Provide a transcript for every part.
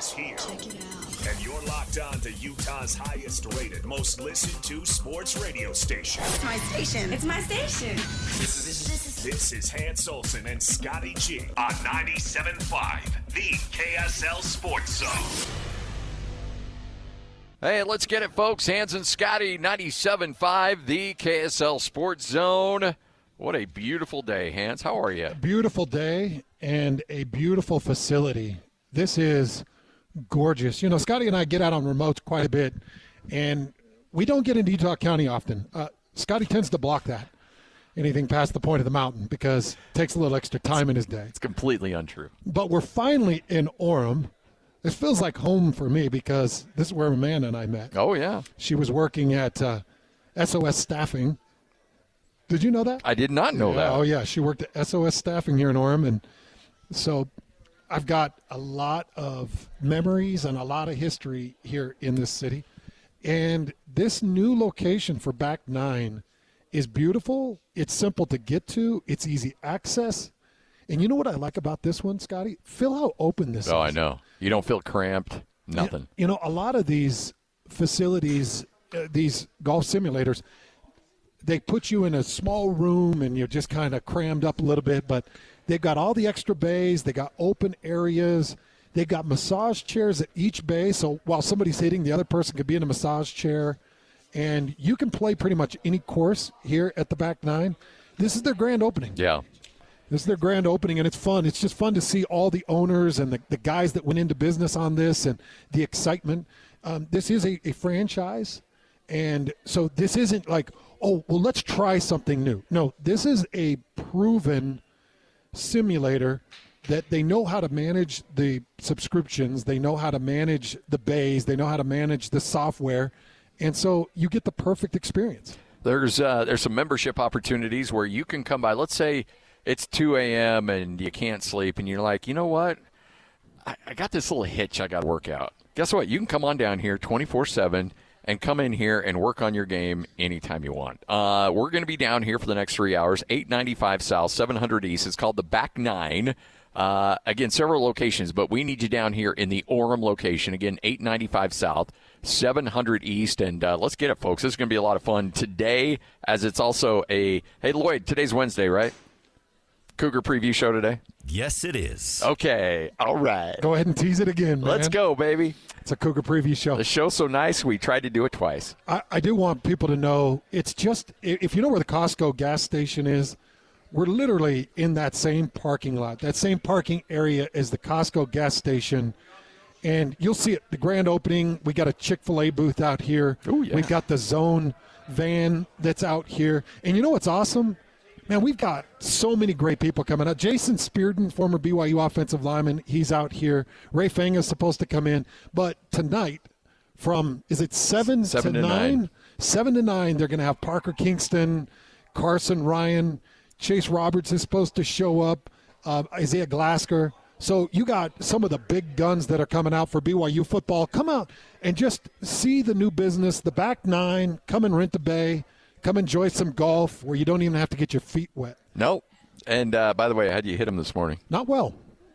is here. Check it out. And you're locked on to Utah's highest rated, most listened to sports radio station. It's my station. It's my station. This is Hans Olsen and Scotty G on 97.5, the KSL Sports Zone. Hey, let's get it, folks. Hans and Scotty, 97.5, the KSL Sports Zone. What a beautiful day, Hans. How are you? Beautiful day and a beautiful facility. This is gorgeous. You know, Scotty and I get out on remotes quite a bit, and we don't get into Utah County often. Scotty tends to block that, anything past the point of the mountain, because it takes a little extra time in his day. It's completely untrue. But we're finally in Orem. This feels like home for me because this is where Amanda and I met. Oh, yeah. She was working at SOS Staffing. Did you know that? I did not know that. Oh, yeah. She worked at SOS Staffing here in Orem. And so I've got a lot of memories and a lot of history here in this city. And this new location for Back 9 is beautiful. It's simple to get to. It's easy access. And you know what I like about this one, Scotty? Feel how open this is. Oh, I know. You don't feel cramped. Nothing. You know, a lot of these facilities, these golf simulators, they put you in a small room and you're just kind of crammed up a little bit, but they've got all the extra bays. They got open areas. They got massage chairs at each bay, so while somebody's hitting, the other person could be in a massage chair. And you can play pretty much any course here at the Back 9. This is their grand opening. Yeah. This is their grand opening, and it's fun. It's just fun to see all the owners and the guys that went into business on this and the excitement. This is a franchise, and so this isn't like, oh, well, let's try something new. No, this is a proven simulator that they know how to manage the subscriptions. They know how to manage the bays. They know how to manage the software, and so you get the perfect experience. There's some membership opportunities where you can come by. Let's say it's 2 a.m. and you can't sleep, and you're like, you know what? I got this little hitch I got to work out. Guess what? You can come on down here 24/7 and come in here and work on your game anytime you want. We're going to be down here for the next 3 hours, 895 South, 700 East. It's called the Back 9. Again, several locations, but we need you down here in the Orem location. Again, 895 South, 700 East. And let's get it, folks. This is going to be a lot of fun today, as it's also hey, Lloyd, today's Wednesday, right? Cougar preview show today? Yes, it is. Okay. All right. Go ahead and tease it again, man. Let's go, baby. It's a Cougar preview show. The show's so nice, we tried to do it twice. I do want people to know, it's just, if you know where the Costco gas station is, we're literally in that same parking lot, that same parking area as the Costco gas station. And you'll see it, the grand opening. We got a Chick-fil-A booth out here. Oh, yeah. We've got the Zone van that's out here. And you know what's awesome? Man, we've got so many great people coming out. Jason Spearden, former BYU offensive lineman, he's out here. Ray Fang is supposed to come in. But tonight, from, is it 7 to 9? 7 to 9, they're going to have Parker Kingston, Carson Ryan, Chase Roberts is supposed to show up, Isaiah Glasker. So you got some of the big guns that are coming out for BYU football. Come out and just see the new business, the Back 9, come and rent a bay. Come enjoy some golf where you don't even have to get your feet wet. Nope. And by the way, how'd you hit him this morning? Not well.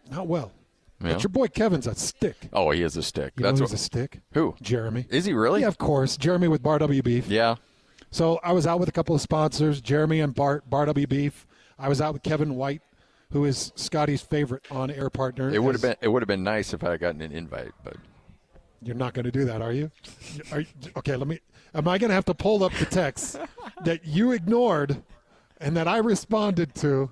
Not well. Yeah. But your boy Kevin's a stick. Oh, he is a stick. You know who's a stick? Who? Jeremy. Is he really? Yeah, of course. Jeremy with Bar W Beef. Yeah. So I was out with a couple of sponsors, Jeremy and Bar W Beef. I was out with Kevin White, who is Scotty's favorite on-air partner. It would have been nice if I had gotten an invite, but you're not going to do that, are you? Okay, am I going to have to pull up the text that you ignored and that I responded to?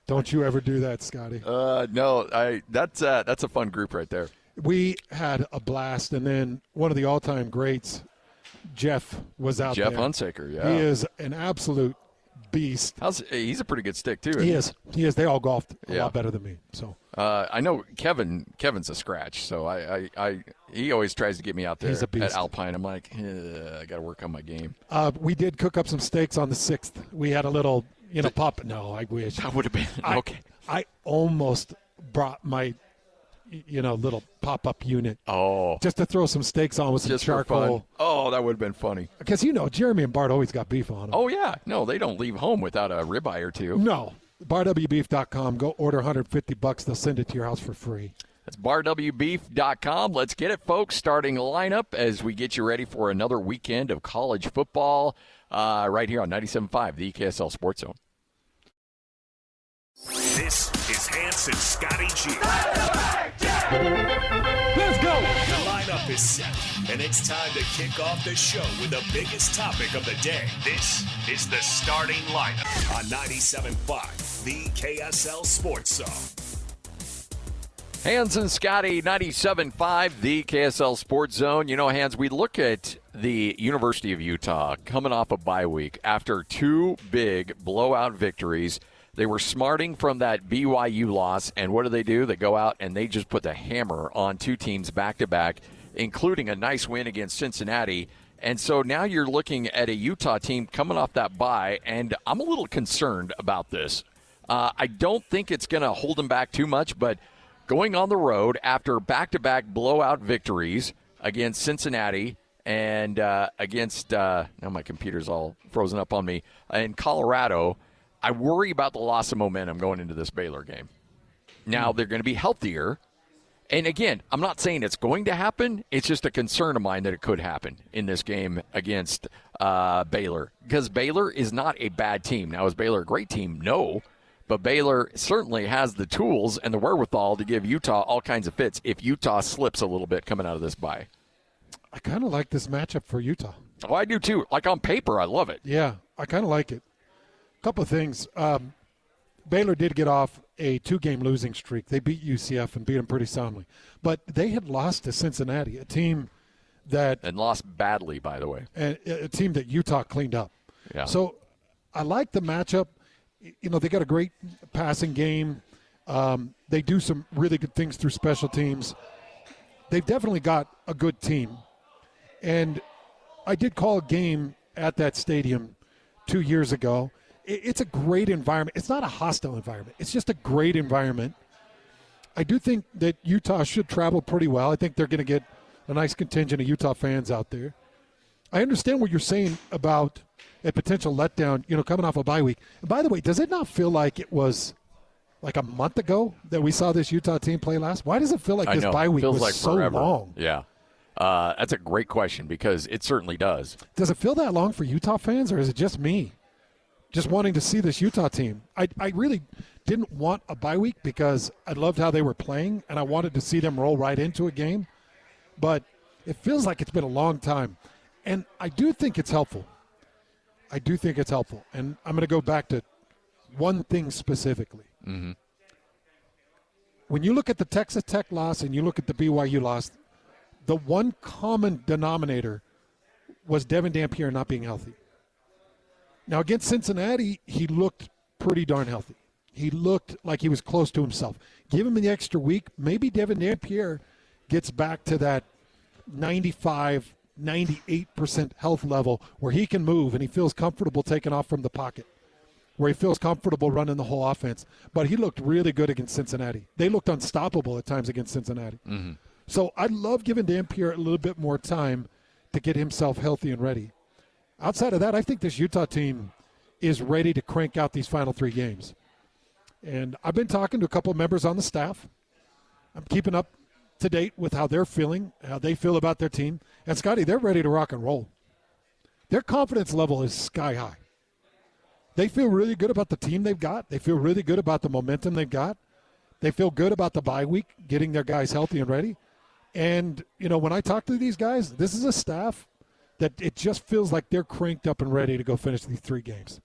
Don't you ever do that, Scotty. No, that's a fun group right there. We had a blast, and then one of the all-time greats, Jeff, was out there. Jeff Hunsaker, yeah. He is an absolute beast. He's a pretty good stick, too. He is. They all golfed a lot better than me. So I know Kevin's a scratch, so he always tries to get me out there at Alpine. I'm like, I got to work on my game. We did cook up some steaks on the 6th. We had a little, pop. No, I wish. That would have been okay. I almost brought my, little pop-up unit. Oh. Just to throw some steaks on with some charcoal. Oh, that would have been funny. Because, Jeremy and Bart always got beef on them. Oh, yeah. No, they don't leave home without a ribeye or two. No. BarWbeef.com. Go order $150. They'll send it to your house for free. That's barwbeef.com. Let's get it, folks. Starting lineup as we get you ready for another weekend of college football right here on 97.5, the KSL Sports Zone. This is Hans and Scotty G. Let's go! The lineup is set, and it's time to kick off the show with the biggest topic of the day. This is the starting lineup on 97.5, the KSL Sports Zone. Hans and Scotty, 97.5, the KSL Sports Zone. You know, Hans, we look at the University of Utah coming off a bye week after two big blowout victories. They were smarting from that BYU loss, and what do? They go out and they just put the hammer on two teams back-to-back, including a nice win against Cincinnati. And so now you're looking at a Utah team coming off that bye, and I'm a little concerned about this. I don't think it's going to hold them back too much, but going on the road after back-to-back blowout victories against Cincinnati and against now my computer's all frozen up on me, in Colorado, I worry about the loss of momentum going into this Baylor game. Now, they're going to be healthier. And, again, I'm not saying it's going to happen. It's just a concern of mine that it could happen in this game against Baylor. Because Baylor is not a bad team. Now, is Baylor a great team? No. But Baylor certainly has the tools and the wherewithal to give Utah all kinds of fits if Utah slips a little bit coming out of this bye. I kind of like this matchup for Utah. Oh, I do too. Like on paper, I love it. Yeah, I kind of like it. Couple of things. Baylor did get off a 2-game losing streak. They beat UCF and beat them pretty soundly. But they had lost to Cincinnati, a team that – And lost badly, by the way. A team that Utah cleaned up. Yeah. So I like the matchup. You know, they got a great passing game. They do some really good things through special teams. They've definitely got a good team. And I did call a game at that stadium 2 years ago. It's a great environment. It's not a hostile environment. It's just a great environment. I do think that Utah should travel pretty well. I think they're going to get a nice contingent of Utah fans out there. I understand what you're saying about a potential letdown, you know, coming off a bye week. And by the way, does it not feel like it was like a month ago that we saw this Utah team play last? Why does it feel like this bye week was like so long? Yeah. That's a great question because it certainly does. Does it feel that long for Utah fans, or is it just me? Just wanting to see this Utah team. I really didn't want a bye week because I loved how they were playing, and I wanted to see them roll right into a game. But it feels like it's been a long time. And I do think it's helpful. And I'm going to go back to one thing specifically. Mm-hmm. When you look at the Texas Tech loss and you look at the BYU loss, the one common denominator was Devin Dampier not being healthy. Now, against Cincinnati, he looked pretty darn healthy. He looked like he was close to himself. Give him the extra week, maybe Devin Dampier gets back to that 95, 98% health level where he can move and he feels comfortable taking off from the pocket, where he feels comfortable running the whole offense. But he looked really good against Cincinnati. They looked unstoppable at times against Cincinnati. Mm-hmm. So I love giving Dampier a little bit more time to get himself healthy and ready. Outside of that, I think this Utah team is ready to crank out these final 3 games. And I've been talking to a couple of members on the staff. I'm keeping up to date with how they're feeling, how they feel about their team. And, Scotty, they're ready to rock and roll. Their confidence level is sky high. They feel really good about the team they've got. They feel really good about the momentum they've got. They feel good about the bye week, getting their guys healthy and ready. And, you know, when I talk to these guys, this is a staff that it just feels like they're cranked up and ready to go finish these 3 games.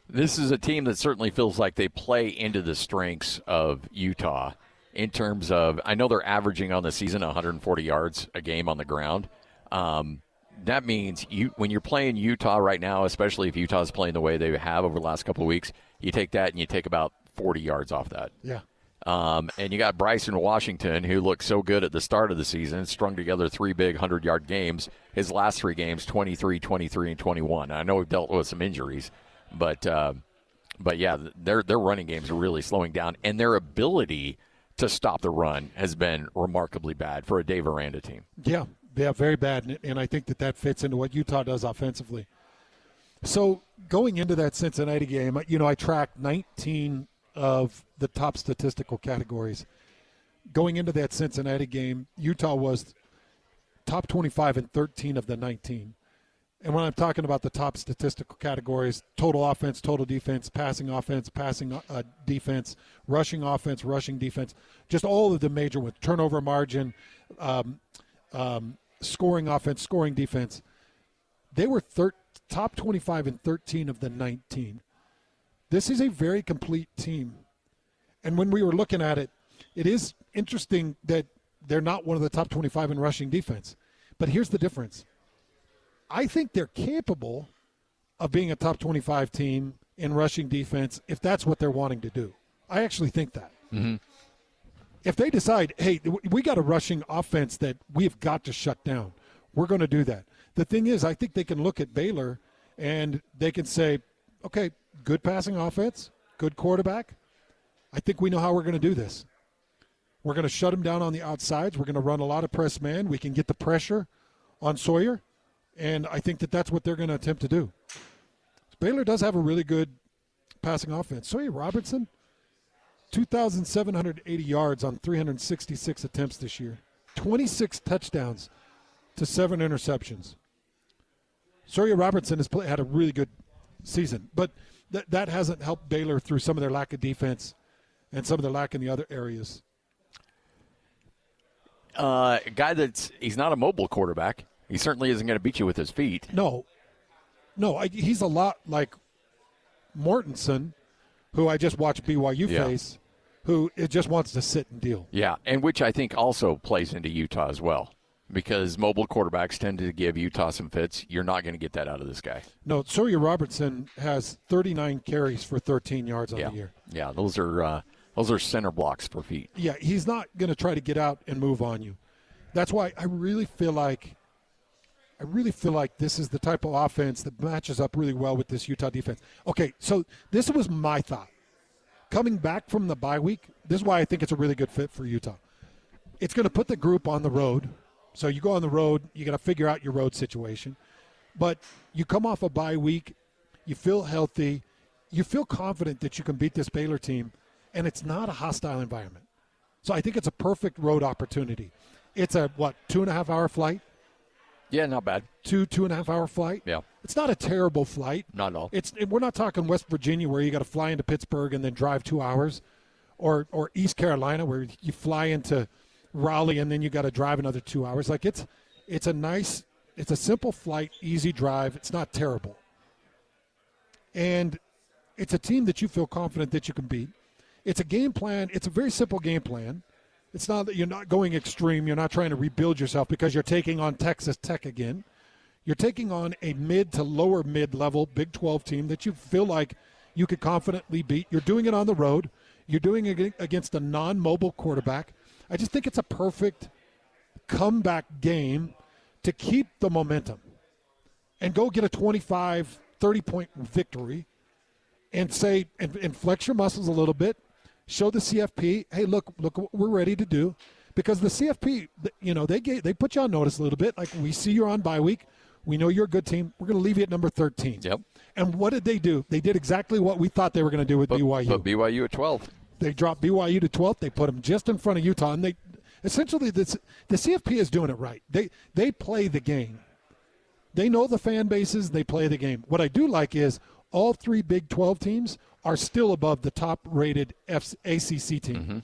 This is a team that certainly feels like they play into the strengths of Utah in terms of, I know they're averaging on the season 140 yards a game on the ground. That means when you're playing Utah right now, especially if Utah's playing the way they have over the last couple of weeks, you take that and you take about 40 yards off that. Yeah. And you got Bryson Washington, who looked so good at the start of the season, strung together 3 big 100-yard games. His last 3 games, 23, 23, and 21. I know we've dealt with some injuries, but yeah, their running games are really slowing down, and their ability to stop the run has been remarkably bad for a Dave Aranda team. Yeah, very bad, and I think that fits into what Utah does offensively. So going into that Cincinnati game, you know, I tracked 19 of the top statistical categories. going into that Cincinnati game, Utah was top 25 in 13 of the 19. And when I'm talking about the top statistical categories, total offense, total defense, passing defense, rushing offense, rushing defense, just all of the major ones, turnover margin, scoring offense, scoring defense, they were top 25 in 13 of the 19. This is a very complete team. And when we were looking at it, it is interesting that they're not one of the top 25 in rushing defense. But here's the difference. I think they're capable of being a top 25 team in rushing defense if that's what they're wanting to do. I actually think that. Mm-hmm. If they decide, hey, we got a rushing offense that we've got to shut down, we're going to do that. The thing is, I think they can look at Baylor and they can say, okay, good passing offense, good quarterback. I think we know how we're going to do this. We're going to shut them down on the outsides. We're going to run a lot of press man. We can get the pressure on Sawyer, and I think that that's what they're going to attempt to do. Baylor does have a really good passing offense. Sawyer Robertson, 2,780 yards on 366 attempts this year, 26 touchdowns to 7 interceptions. Sawyer Robertson has had a really good season, but that hasn't helped Baylor through some of their lack of defense and some of their lack in the other areas. A guy he's not a mobile quarterback. He certainly isn't going to beat you with his feet. No, he's a lot like Mortensen, who I just watched BYU face, who it just wants to sit and deal. Yeah, and which I think also plays into Utah as well, because mobile quarterbacks tend to give Utah some fits. You're not going to get that out of this guy. No, Sawyer Robertson has 39 carries for 13 yards on the year. Yeah, those are center blocks for feet. Yeah, he's not going to try to get out and move on you. That's why I really feel like this is the type of offense that matches up really well with this Utah defense. Okay, so this was my thought. Coming back from the bye week, this is why I think it's a really good fit for Utah. It's going to put the group on the road. So you go on the road, you got to figure out your road situation. But you come off a bye week, you feel healthy, you feel confident that you can beat this Baylor team, and it's not a hostile environment. So I think it's a perfect road opportunity. It's a, 2.5-hour flight? Yeah, not bad. 2.5-hour flight? Yeah. It's not a terrible flight. Not at all. We're not talking West Virginia where you got to fly into Pittsburgh and then drive 2 hours, or East Carolina where you fly into Raleigh and then you got to drive another 2 hours. Like it's a simple flight, easy drive. It's not terrible. And it's a team that you feel confident that you can beat. It's a game plan. It's a very simple game plan. It's not that you're not going extreme. You're not trying to rebuild yourself because you're taking on Texas Tech again. You're taking on a mid to lower mid-level Big 12 team that you feel like you could confidently beat. You're doing it on the road. You're doing it against a non-mobile quarterback. I just think it's a perfect comeback game to keep the momentum and go get a 25, 30-point victory and say, and flex your muscles a little bit. Show the CFP, hey, look what we're ready to do. Because the CFP, they put you on notice a little bit. Like, we see you're on bye week. We know you're a good team. We're going to leave you at number 13. Yep. And what did they do? They did exactly what we thought they were going to do with BYU. But BYU at 12. They dropped BYU to 12th. They put them just in front of Utah. And they essentially, the CFP is doing it right. They play the game. They know the fan bases. They play the game. What I do like is all 3 Big 12 teams are still above the top-rated ACC team. Mm-hmm.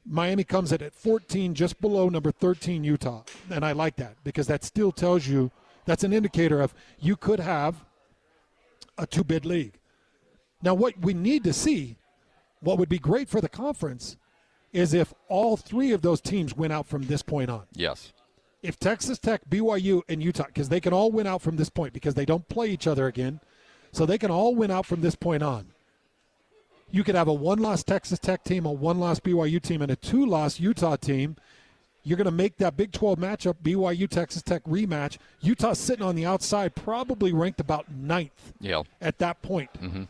Miami comes in at 14, just below number 13 Utah. And I like that because that still tells you, that's an indicator of you could have a 2-bid league. Now, what we need to see, what would be great for the conference, is if all 3 of those teams win out from this point on. Yes. If Texas Tech, BYU, and Utah, because they can all win out from this point because they don't play each other again, so they can all win out from this point on. You could have a 1-loss Texas Tech team, a 1-loss BYU team, and a 2-loss Utah team. You're going to make that Big 12 matchup, BYU-Texas Tech rematch. Utah's sitting on the outside, probably ranked about 9th at that point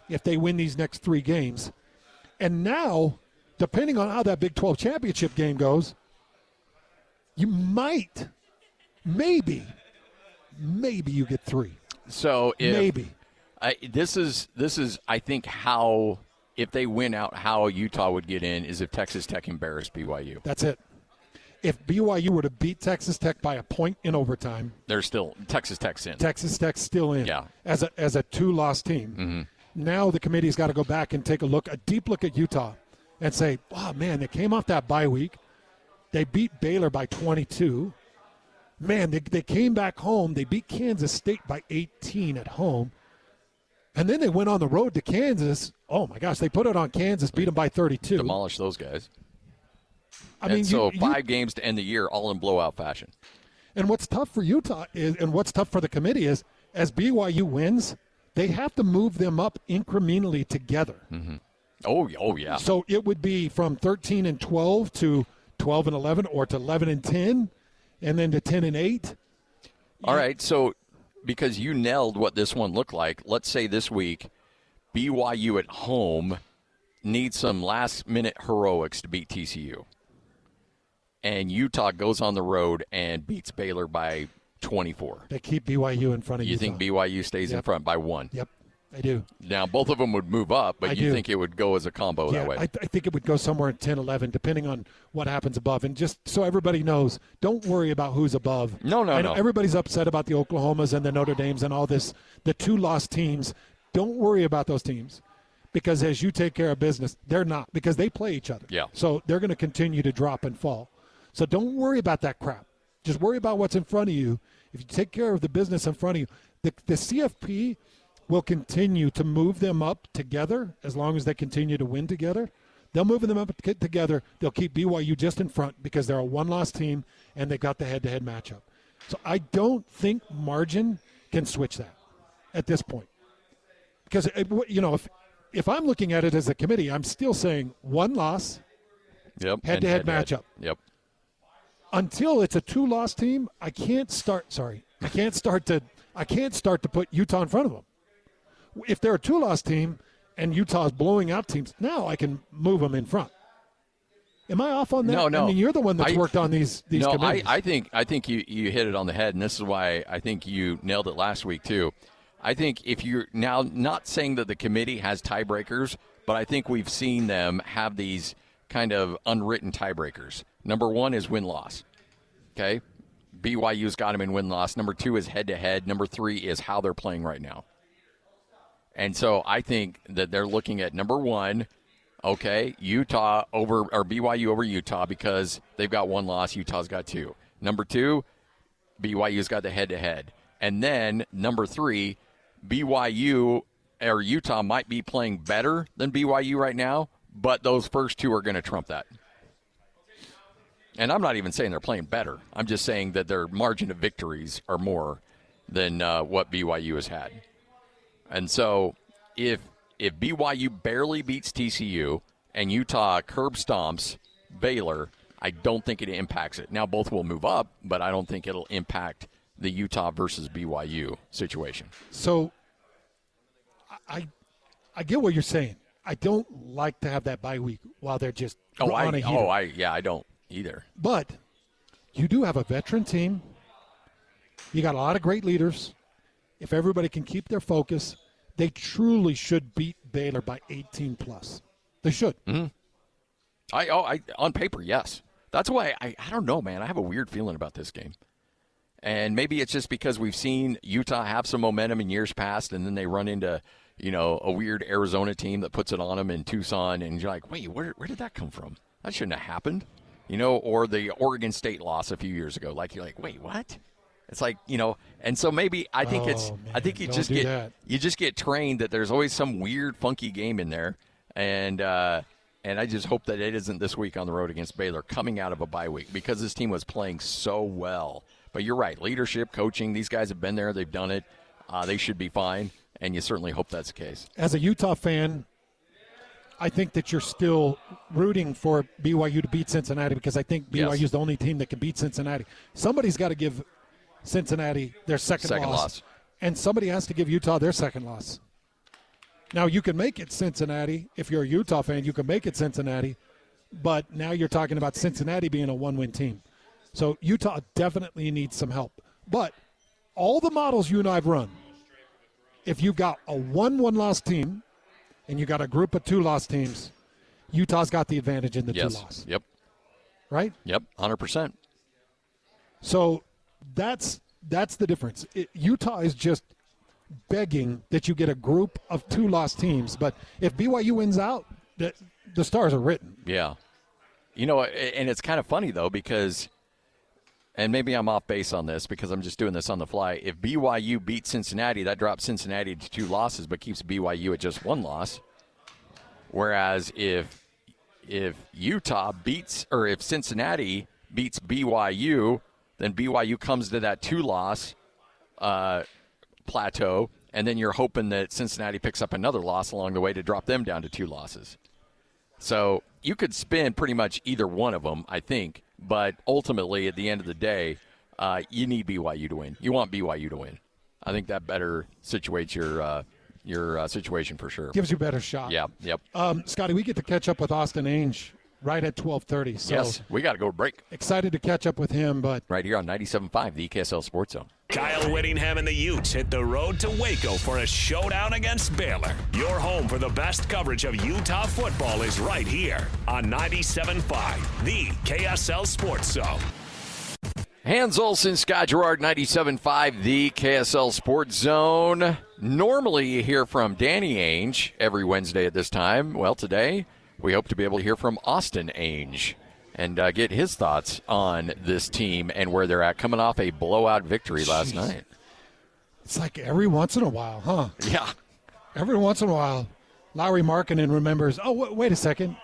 if they win these next 3 games. And now, depending on how that Big 12 championship game goes, you might, maybe you get 3. So maybe. This is I think how if they win out, how Utah would get in is if Texas Tech embarrassed BYU. That's it. If BYU were to beat Texas Tech by a point in overtime, They're still Texas Tech's in. Texas Tech's still in. Yeah. As a 2-loss team. Mm-hmm. Now the committee's got to go back and take a deep look at Utah and say, oh, man, they came off that bye week. They beat Baylor by 22. Man, they came back home. They beat Kansas State by 18 at home. And then they went on the road to Kansas. Oh, my gosh, they put it on Kansas, beat them by 32. Demolish those guys. I mean, so 5 games to end the year, all in blowout fashion. And what's tough for Utah and what's tough for the committee is, as BYU wins, they have to move them up incrementally together. Mm-hmm. Oh, yeah. So it would be from 13-12 to 12-11, or to 11-10, and then to 10-8. All right, so because you nailed what this one looked like, let's say this week BYU at home needs some last-minute heroics to beat TCU. And Utah goes on the road and beats Baylor by 24. They keep BYU in front of You Utah. think BYU stays in front by 1? Yep, I do. Now, both of them would move up, but you think it would go as a combo that way? I think it would go somewhere in 10-11, depending on what happens above. And just so everybody knows, don't worry about who's above. No. I know everybody's upset about the Oklahomas and the Notre Dames and all this, the 2-loss teams. Don't worry about those teams, because as you take care of business, they're not, because they play each other. Yeah. So they're going to continue to drop and fall. So don't worry about that crap. Just worry about what's in front of you. If you take care of the business in front of you, the CFP will continue to move them up together as long as they continue to win together. They'll move them up together. They'll keep BYU just in front because they're a 1-loss team and they've got the head-to-head matchup. So I don't think margin can switch that at this point. Because, if I'm looking at it as a committee, I'm still saying 1 loss, head-to-head matchup. Yep. Until it's a 2-loss team, I can't start to put Utah in front of them. If they're a 2-loss team and Utah's blowing out teams, now I can move them in front. Am I off on that? No. I mean, you're the one that's worked on these committees. I think you hit it on the head, and this is why I think you nailed it last week too. I think if you're now not saying that the committee has tiebreakers, but I think we've seen them have these kind of unwritten tiebreakers. Number 1 is win-loss. Okay? BYU's got them in win-loss. Number 2 is head-to-head. Number 3 is how they're playing right now. And so I think that they're looking at number 1, okay, Utah over or BYU over Utah because they've got 1 loss, Utah's got 2. Number 2, BYU's got the head-to-head. And then number 3, BYU or Utah might be playing better than BYU right now, but those first 2 are going to trump that. And I'm not even saying they're playing better. I'm just saying that their margin of victories are more than what BYU has had. And so if BYU barely beats TCU and Utah curb stomps Baylor, I don't think it impacts it. Now, both will move up, but I don't think it'll impact the Utah versus BYU situation. So I get what you're saying. I don't like to have that bye week while they're just on a heater. I don't either. But you do have a veteran team. You got a lot of great leaders. If everybody can keep their focus, they truly should beat Baylor by 18+. They should. Mm-hmm. I on paper, yes. That's why I don't know, man. I have a weird feeling about this game. And maybe it's just because we've seen Utah have some momentum in years past, and then they run into, a weird Arizona team that puts it on them in Tucson, and you're like, wait, where did that come from? That shouldn't have happened. Or the Oregon State loss a few years ago. Like, you're like, wait, what? It's like, and so maybe I think you just get trained that there's always some weird, funky game in there. And I just hope that it isn't this week on the road against Baylor coming out of a bye week because this team was playing so well. But you're right. Leadership, coaching, these guys have been there. They've done it. They should be fine. And you certainly hope that's the case. As a Utah fan, I think that you're still rooting for BYU to beat Cincinnati because I think BYU is the only team that can beat Cincinnati. Somebody's got to give Cincinnati their second loss. And somebody has to give Utah their second loss. Now, you can make it Cincinnati. If you're a Utah fan, you can make it Cincinnati. But now you're talking about Cincinnati being a one-win team. So Utah definitely needs some help. But all the models you and I have run, if you've got a 1-1 loss team and you got a group of 2-loss teams, Utah's got the advantage in the 2-loss. Yep. Right? Yep, 100%. So that's the difference. Utah is just begging that you get a group of 2-loss teams. But if BYU wins out, the stars are written. Yeah. You know, and it's kind of funny, though, because – and maybe I'm off base on this because I'm just doing this on the fly. If BYU beats Cincinnati, that drops Cincinnati to 2 losses but keeps BYU at just 1 loss. Whereas if Utah beats, or if Cincinnati beats BYU, then BYU comes to that 2-loss plateau, and then you're hoping that Cincinnati picks up another loss along the way to drop them down to 2 losses. So you could spin pretty much either one of them, I think. But ultimately, at the end of the day, you need BYU to win. You want BYU to win. I think that better situates your situation for sure. Gives you a better shot. Yeah, yep. Scotty, we get to catch up with Austin Ainge right at 12:30. So yes, we got to go to break. Excited to catch up with him, but right here on 97.5, the KSL Sports Zone. Kyle Whittingham and the Utes hit the road to Waco for a showdown against Baylor. Your home for the best coverage of Utah football is right here on 97.5, the KSL Sports Zone. Hans Olsen, Scott Gerard, 97.5, the KSL Sports Zone. Normally you hear from Danny Ainge every Wednesday at this time. Well, today we hope to be able to hear from Austin Ainge and get his thoughts on this team and where they're at, coming off a blowout victory last night. It's like every once in a while, huh? Yeah. Every once in a while, Lowry Markkinen remembers, wait a second.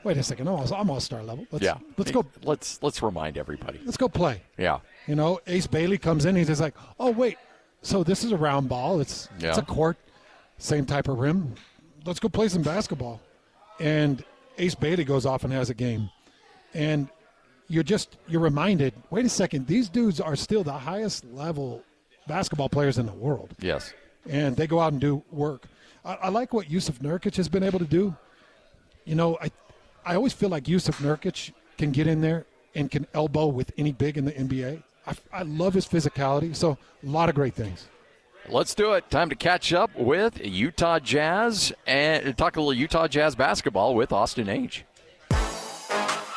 I'm all-star level. Let's go. Let's remind everybody. Let's go play. Yeah. You know, Ace Bailey comes in. He's just like, oh, wait. So this is a round ball. It's a court, same type of rim. Let's go play some basketball. And Ace Bailey goes off and has a game. And you're reminded, wait a second, these dudes are still the highest level basketball players in the world. Yes. And they go out and do work. I like what Yusuf Nurkic has been able to do. You know, I always feel like Yusuf Nurkic can get in there and can elbow with any big in the NBA. I love his physicality. So a lot of great things. Let's do it. Time to catch up with Utah Jazz and talk a little Utah Jazz basketball with Austin Ainge.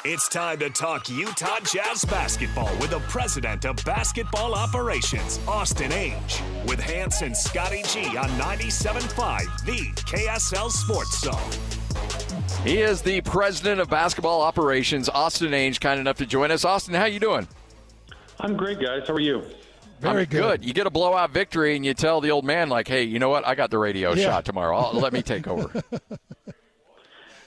It's time to talk Utah Jazz basketball with the president of basketball operations, Austin Ainge, with Hans and Scotty G on 97.5, the KSL Sports Zone. He is the president of basketball operations, Austin Ainge, kind enough to join us. Austin, how you doing? I'm great, guys. How are you? Very good. You get a blowout victory, and you tell the old man, like, hey, you know what? I got the radio shot tomorrow. Let me take over.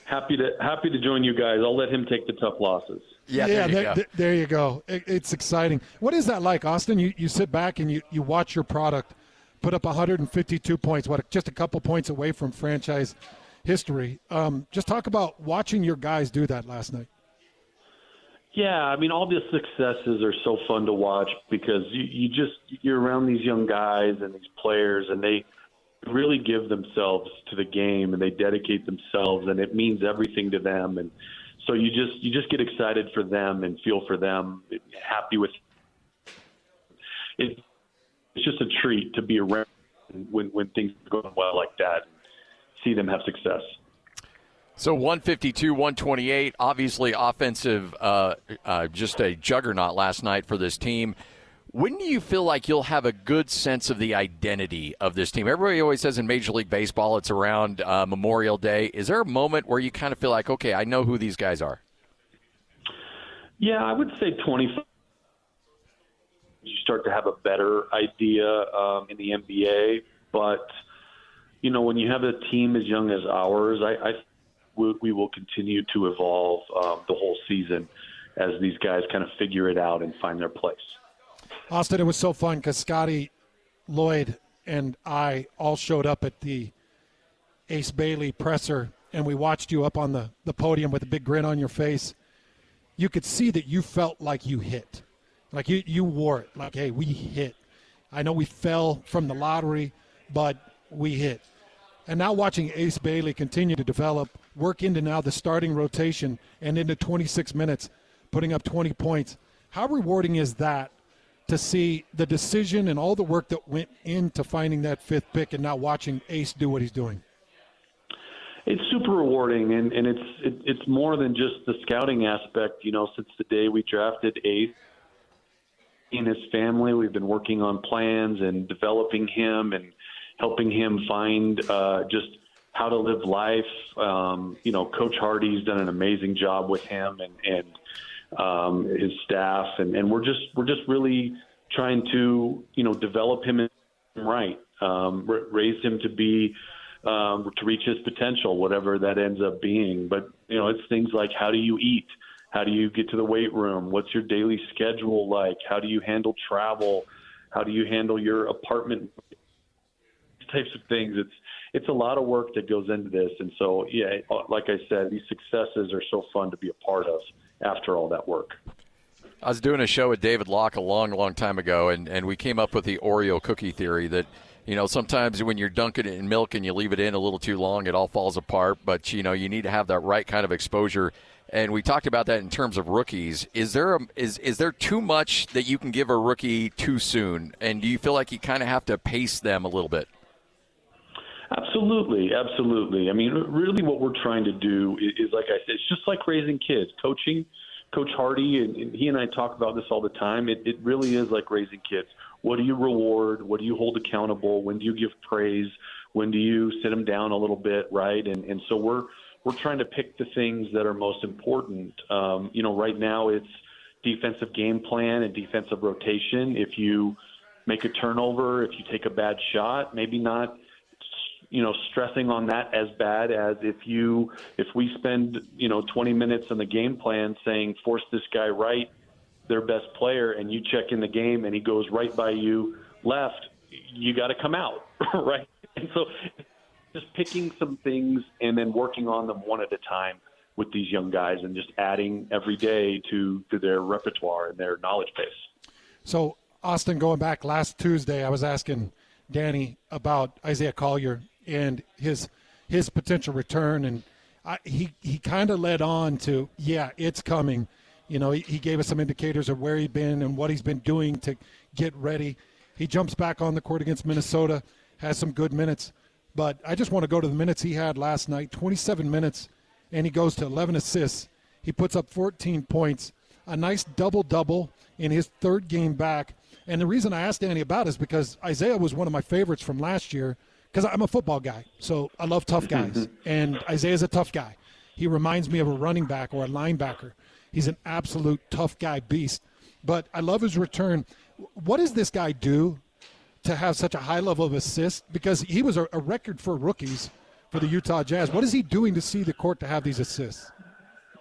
Happy to join you guys. I'll let him take the tough losses. There you go. It's exciting. What is that like, Austin? You sit back and you watch your product put up 152 points, just a couple points away from franchise history. Just talk about watching your guys do that last night. Yeah, I mean, all the successes are so fun to watch because you're around these young guys and these players, and they really give themselves to the game and they dedicate themselves, and it means everything to them. And so you just get excited for them and feel for them, happy with it. It's just a treat to be around when things are going well like that and see them have success. So 152, 128, obviously offensive, just a juggernaut last night for this team. When do you feel like you'll have a good sense of the identity of this team? Everybody always says in Major League Baseball it's around Memorial Day. Is there a moment where you kind of feel like, okay, I know who these guys are? Yeah, I would say 25. You start to have a better idea in the NBA. But, you know, when you have a team as young as ours, we will continue to evolve the whole season as these guys kind of figure it out and find their place. Austin, it was so fun because Scotty, Lloyd, and I all showed up at the Ace Bailey presser, and we watched you up on the podium with a big grin on your face. You could see that you felt like you hit. Like you wore it. Like, hey, we hit. I know we fell from the lottery, but we hit. And now watching Ace Bailey continue to develop, work into now the starting rotation and into 26 minutes, putting up 20 points. How rewarding is that to see the decision and all the work that went into finding that fifth pick and now watching Ace do what he's doing? It's super rewarding, and it's more than just the scouting aspect. Since the day we drafted Ace and his family, we've been working on plans and developing him and helping him find just how to live life. Coach Hardy's done an amazing job with him and his staff, and we're just really trying to develop him right, raise him to be to reach his potential, whatever that ends up being. But it's things like, how do you eat? How do you get to the weight room? What's your daily schedule like? How do you handle travel? How do you handle your apartment? These types of things. It's a lot of work that goes into this. And so, yeah, like I said, these successes are so fun to be a part of after all that work. I was doing a show with David Locke a long, long time ago, and we came up with the Oreo cookie theory that, sometimes when you're dunking it in milk and you leave it in a little too long, it all falls apart. But, you need to have that right kind of exposure. And we talked about that in terms of rookies. Is there too much that you can give a rookie too soon? And do you feel like you kind of have to pace them a little bit? Absolutely. I mean, really what we're trying to do is, like I said, it's just like raising kids. Coaching, Coach Hardy, and he and I talk about this all the time. It really is like raising kids. What do you reward? What do you hold accountable? When do you give praise? When do you sit them down a little bit, right? And so we're trying to pick the things that are most important. Right now it's defensive game plan and defensive rotation. If you make a turnover, if you take a bad shot, maybe not stressing on that as bad as if we spend 20 minutes on the game plan saying force this guy right, their best player, and you check in the game and he goes right by you left, you got to come out, right? And so just picking some things and then working on them one at a time with these young guys and just adding every day to their repertoire and their knowledge base. So, Austin, going back last Tuesday, I was asking Danny about Isaiah Collier and his potential return, and he kind of led on to, yeah, it's coming. He gave us some indicators of where he'd been and what he's been doing to get ready. He jumps back on the court against Minnesota, has some good minutes. But I just want to go to the minutes he had last night, 27 minutes, and he goes to 11 assists. He puts up 14 points, a nice double-double in his third game back. And the reason I asked Danny about it is because Isaiah was one of my favorites from last year, because I'm a football guy, so I love tough guys. And Isaiah's a tough guy. He reminds me of a running back or a linebacker. He's an absolute tough guy beast. But I love his return. What does this guy do to have such a high level of assists? Because he was a record for rookies for the Utah Jazz. What is he doing to see the court to have these assists?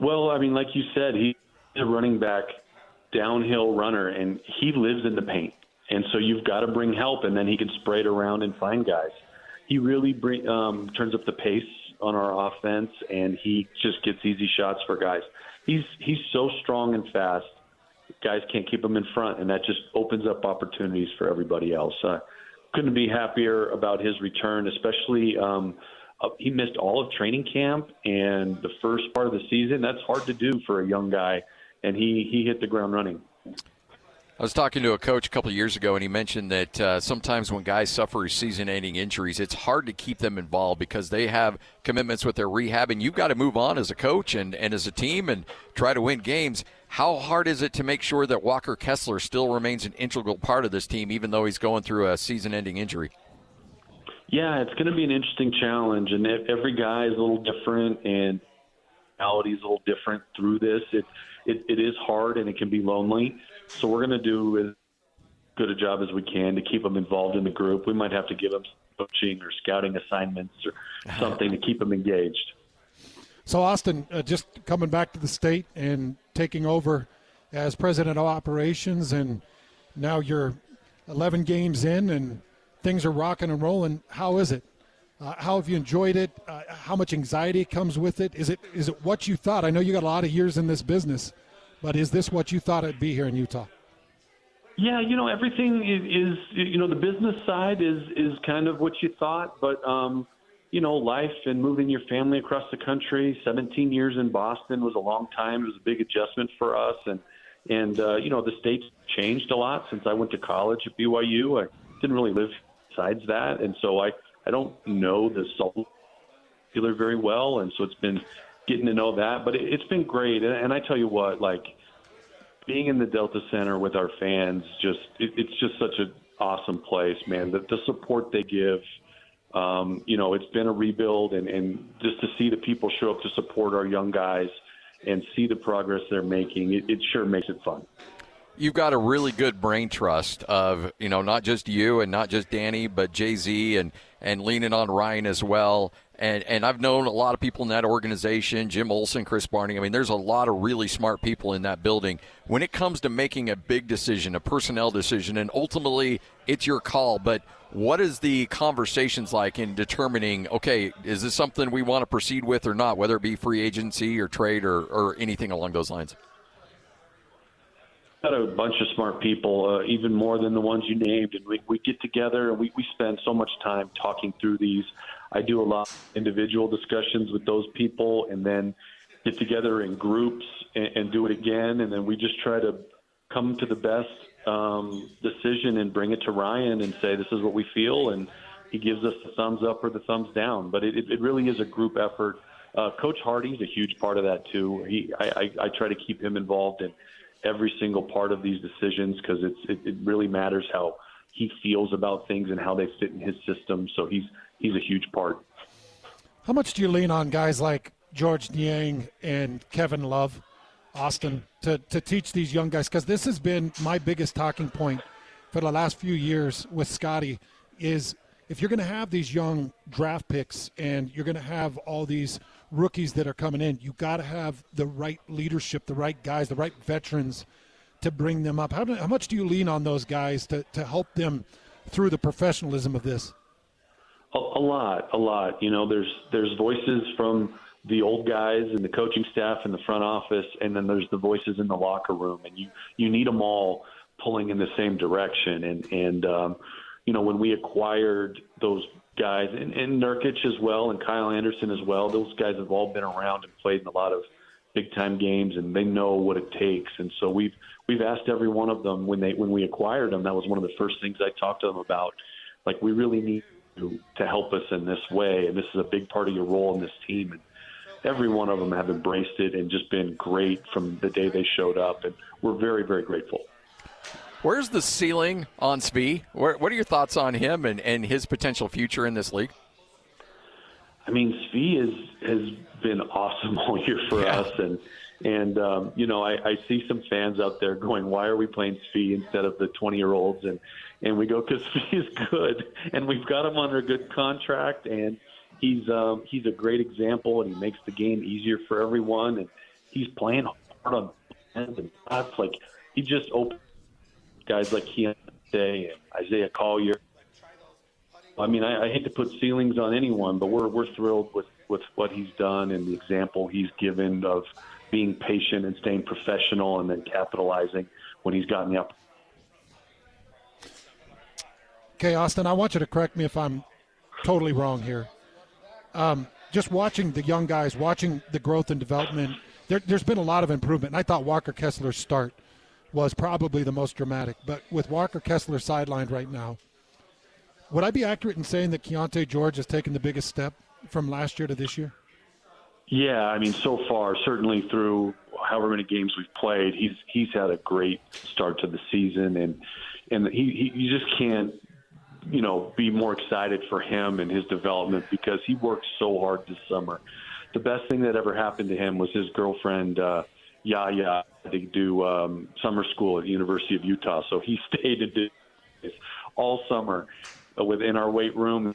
Well, I mean, like you said, he's a running back, downhill runner, and he lives in the paint. And so you've got to bring help, and then he can spray it around and find guys. He really turns up the pace on our offense, and he just gets easy shots for guys. He's so strong and fast. Guys can't keep him in front, and that just opens up opportunities for everybody else. Couldn't be happier about his return, especially he missed all of training camp and the first part of the season. That's hard to do for a young guy, and he hit the ground running. I was talking to a coach a couple of years ago, and he mentioned that sometimes when guys suffer season-ending injuries, it's hard to keep them involved because they have commitments with their rehab, and you've got to move on as a coach and as a team and try to win games. How hard is it to make sure that Walker Kessler still remains an integral part of this team, even though he's going through a season-ending injury? Yeah, it's going to be an interesting challenge, and every guy is a little different, and reality is a little different through this. It is hard, and it can be lonely. So we're going to do as good a job as we can to keep them involved in the group. We might have to give them coaching or scouting assignments or something to keep them engaged. So, Austin, just coming back to the state and taking over as president of operations, and now you're 11 games in and things are rocking and rolling. How is it? How have you enjoyed it? How much anxiety comes with it? Is it what you thought? I know you got a lot of years in this business, but is this what you thought it'd be here in Utah? Yeah, everything is the business side is kind of what you thought, but life and moving your family across the country, 17 years in Boston was a long time. It was a big adjustment for us, and the state's changed a lot since I went to college at BYU. I didn't really live besides that, and so I don't know the soul Baylor very well, and so it's been getting to know that. But it's been great, and I tell you what, like being in the Delta Center with our fans, it's just such an awesome place, man. The support they give. It's been a rebuild, and just to see the people show up to support our young guys and see the progress they're making, it sure makes it fun. You've got a really good brain trust of, not just you and not just Danny, but Jay-Z and leaning on Ryan as well. And I've known a lot of people in that organization, Jim Olson, Chris Barney. I mean, there's a lot of really smart people in that building. When it comes to making a big decision, a personnel decision, and ultimately it's your call, but what is the conversations like in determining, okay, is this something we want to proceed with or not, whether it be free agency or trade or anything along those lines? Got a bunch of smart people, even more than the ones you named, and we get together and we spend so much time talking through these. I do a lot of individual discussions with those people, and then get together in groups and do it again, and then we just try to come to the best decision and bring it to Ryan and say this is what we feel, and he gives us the thumbs up or the thumbs down. But it really is a group effort. Coach Hardy's a huge part of that too. I try to keep him involved in every single part of these decisions because it really matters how he feels about things and how they fit in his system. So he's a huge part. How much do you lean on guys like George Niang and Kevin Love, Austin, to teach these young guys? Because this has been my biggest talking point for the last few years with Scotty is if you're going to have these young draft picks and you're going to have all these rookies that are coming in, you got to have the right leadership, the right guys, the right veterans to bring them up. How much do you lean on those guys to help them through the professionalism of this? A lot. There's voices from the old guys and the coaching staff in the front office, and then there's the voices in the locker room, and you need them all pulling in the same direction. And when we acquired those guys, and Nurkic as well, and Kyle Anderson as well, those guys have all been around and played in a lot of big-time games, and they know what it takes. And so we've asked every one of them when we acquired them, that was one of the first things I talked to them about. Like, we really need you to help us in this way, and this is a big part of your role in this team. And every one of them have embraced it and just been great from the day they showed up, and we're very, very grateful. Where's the ceiling on Svi? What are your thoughts on him and his potential future in this league? I mean, Svi has been awesome all year for us, and I see some fans out there going, "Why are we playing Svi instead of the 20-year-olds?" And we go, "Because Svi is good, and we've got him under a good contract, and he's a great example, and he makes the game easier for everyone, and he's playing hard on ends and shots. Like, he just opened guys like Keontae and Isaiah Collier. I mean, I hate to put ceilings on anyone, but we're thrilled with what he's done and the example he's given of being patient and staying professional and then capitalizing when he's gotten the opportunity." Okay, Austin, I want you to correct me if I'm totally wrong here. Just watching the young guys, watching the growth and development, there's been a lot of improvement. And I thought Walker Kessler's start was probably the most dramatic. But with Walker Kessler sidelined right now, would I be accurate in saying that Keontae George has taken the biggest step from last year to this year? Yeah, I mean, so far, certainly through however many games we've played, he's had a great start to the season, and you just can't, be more excited for him and his development because he worked so hard this summer. The best thing that ever happened to him was his girlfriend, Yaya, to do summer school at the University of Utah. So he stayed and did all summer within our weight room,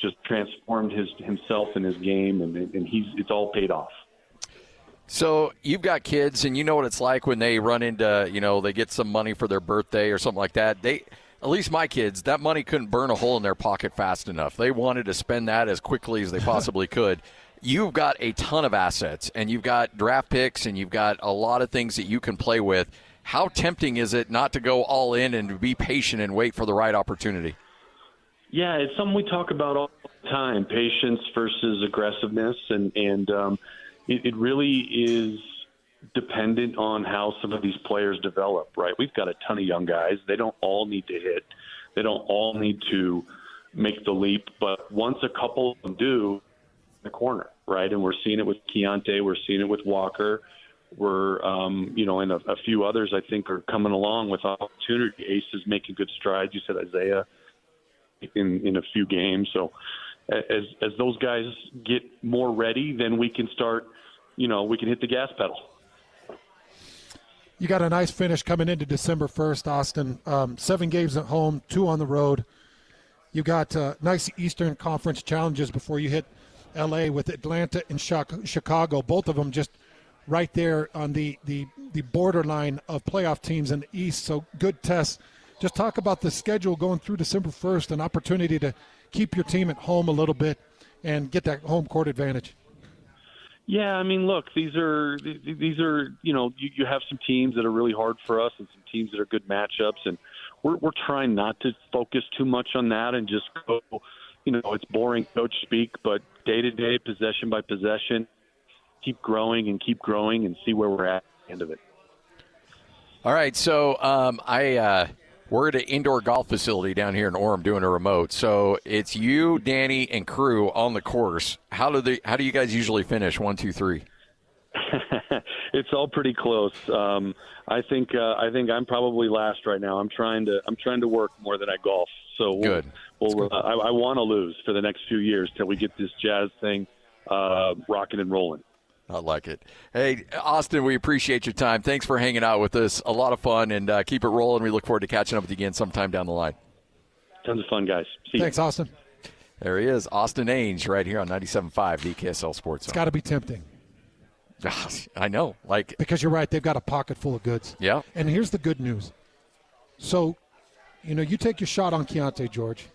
just transformed himself and his game, and it's all paid off. So you've got kids, and you know what it's like when they run into, they get some money for their birthday or something like that. At least my kids, that money couldn't burn a hole in their pocket fast enough. They wanted to spend that as quickly as they possibly could. You've got a ton of assets, and you've got draft picks, and you've got a lot of things that you can play with. How tempting is it not to go all in and to be patient and wait for the right opportunity? Yeah, it's something we talk about all the time, patience versus aggressiveness, and it really is dependent on how some of these players develop, right? We've got a ton of young guys. They don't all need to hit. They don't all need to make the leap, but once a couple of them do, the corner, right? And we're seeing it with Keontae. We're seeing it with Walker. We're, and a few others I think are coming along with opportunity. Ace is making good strides. You said Isaiah in a few games. So as those guys get more ready, then we can start, we can hit the gas pedal. You got a nice finish coming into December 1st, Austin. 7 games at home, 2 on the road. You got nice Eastern Conference challenges before you hit L.A. with Atlanta and Chicago, both of them just right there on the borderline of playoff teams in the East. So good tests. Just talk about the schedule going through December 1st, an opportunity to keep your team at home a little bit and get that home court advantage. Yeah, I mean, look, these are you have some teams that are really hard for us and some teams that are good matchups, and we're trying not to focus too much on that and just go, it's boring coach speak, but day-to-day, possession by possession, keep growing and see where we're at the end of it. All right, so we're at an indoor golf facility down here in Orem doing a remote. So it's you, Danny, and crew on the course. How do you guys usually finish? 1, 2, 3. It's all pretty close. I think I'm probably last right now. I'm trying to work more than I golf. So good. I want to lose for the next few years till we get this Jazz thing rocking and rolling. I like it. Hey, Austin, we appreciate your time. Thanks for hanging out with us. A lot of fun, and keep it rolling. We look forward to catching up with you again sometime down the line. Tons of fun, guys. See you. Thanks, Austin. There he is, Austin Ainge, right here on 97.5, the KSL Sports Zone. It's got to be tempting. I know. Because you're right, they've got a pocket full of goods. Yeah. And here's the good news. So, you take your shot on Keontae George.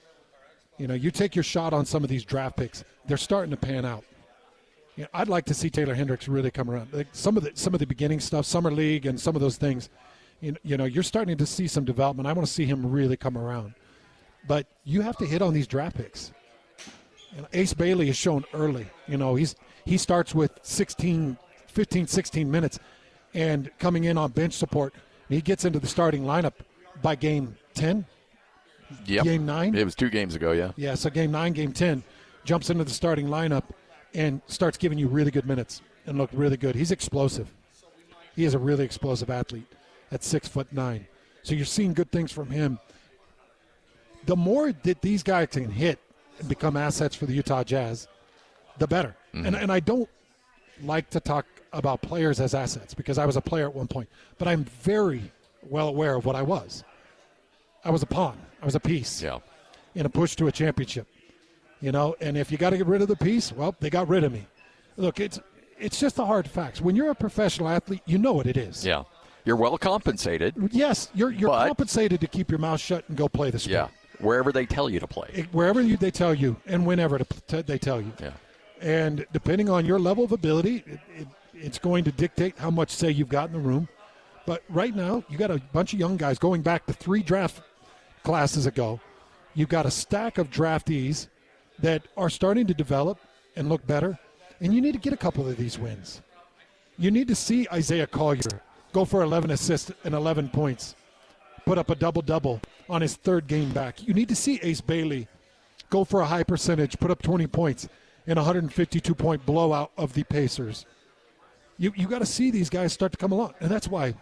You take your shot on some of these draft picks. They're starting to pan out. I'd like to see Taylor Hendricks really come around. Like some of the beginning stuff, summer league, and some of those things. You're starting to see some development. I want to see him really come around. But you have to hit on these draft picks. Ace Bailey is shown early. He starts with 15, 16 minutes, and coming in on bench support. And he gets into the starting lineup by game 10. Yep. Game 9. It was 2 games ago. Yeah. Yeah. So game 9, game 10, jumps into the starting lineup and starts giving you really good minutes and looked really good. He's explosive. He is a really explosive athlete at 6'9". So you're seeing good things from him. The more that these guys can hit and become assets for the Utah Jazz, the better. Mm-hmm. And I don't like to talk about players as assets because I was a player at one point. But I'm very well aware of what I was. I was a pawn. I was a piece in a push to a championship. And if you got to get rid of the piece, well, they got rid of me. Look, it's just the hard facts. When you're a professional athlete, you know what it is. Yeah. You're well compensated. Yes, you're compensated to keep your mouth shut and go play the sport. Yeah, wherever they tell you to play. Wherever they tell you and whenever they tell you. Yeah. And depending on your level of ability, it's going to dictate how much say you've got in the room. But right now, you got a bunch of young guys going back to 3 draft classes ago. You've got a stack of draftees that are starting to develop and look better, and you need to get a couple of these wins. You need to see Isaiah Collier go for 11 assists and 11 points, put up a double-double on his 3rd game back. You need to see Ace Bailey go for a high percentage, put up 20 points in a 152-point blowout of the Pacers. You got to see these guys start to come along, and that's why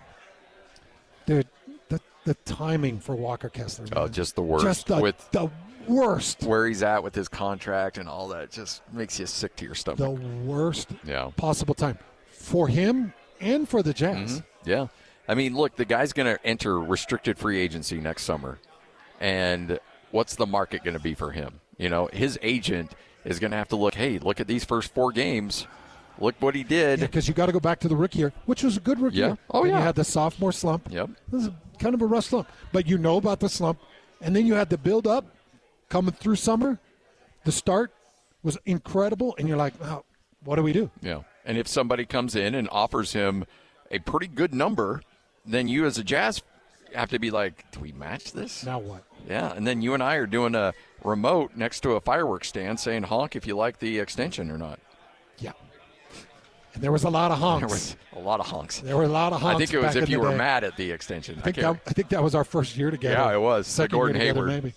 the timing for Walker Kessler. Oh, just the worst. Just the worst. Where he's at with his contract and all that just makes you sick to your stomach. The worst possible time for him and for the Jazz. Mm-hmm. Yeah. I mean, look, the guy's going to enter restricted free agency next summer. And what's the market going to be for him? His agent is going to have to look at these first 4 games. Look what he did. Yeah, because you got to go back to the rookie year, which was a good rookie year. Oh, and yeah. You had the sophomore slump. Yep. This is kind of a rough slump. But you know about the slump. And then you had the build-up coming through summer. The start was incredible. And you're like, wow, what do we do? Yeah. And if somebody comes in and offers him a pretty good number, then you as a Jazz have to be like, do we match this? Now what? Yeah. And then you and I are doing a remote next to a fireworks stand saying honk if you like the extension or not. Yeah. And there was a lot of honks. There was a lot of honks. There were a lot of honks. I think it was back if in you the were day. mad at the extension. I think that was our first year together. Yeah, it was. Second Gordon year together, Hayward. maybe.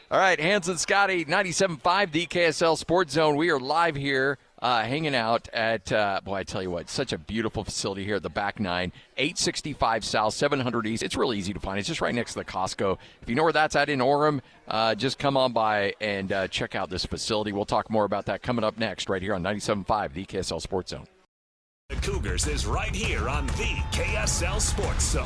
All right, Hans and Scotty, 97.5, the KSL Sports Zone. We are live here hanging out at, boy, I tell you what, such a beautiful facility here at the Back 9, 865 South, 700 East. It's really easy to find. It's just right next to the Costco. If you know where that's at in Orem, just come on by and check out this facility. We'll talk more about that coming up next right here on 97.5, the KSL Sports Zone. The Cougars is right here on the KSL Sports Zone.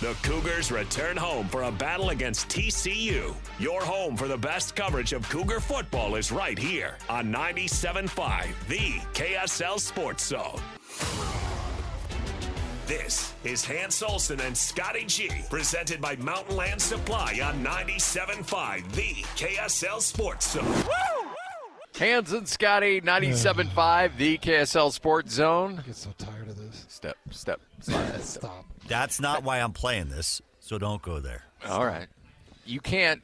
The Cougars return home for a battle against TCU. Your home for the best coverage of Cougar football is right here on 97.5, the KSL Sports Zone. This is Hans Olsen and Scotty G, presented by Mountain Land Supply on 97.5, the KSL Sports Zone. Woo! Hans and Scotty, 97.5, the KSL Sports Zone. I get so tired of this. Step. Stop. That's not why I'm playing this, so don't go there. All right. You can't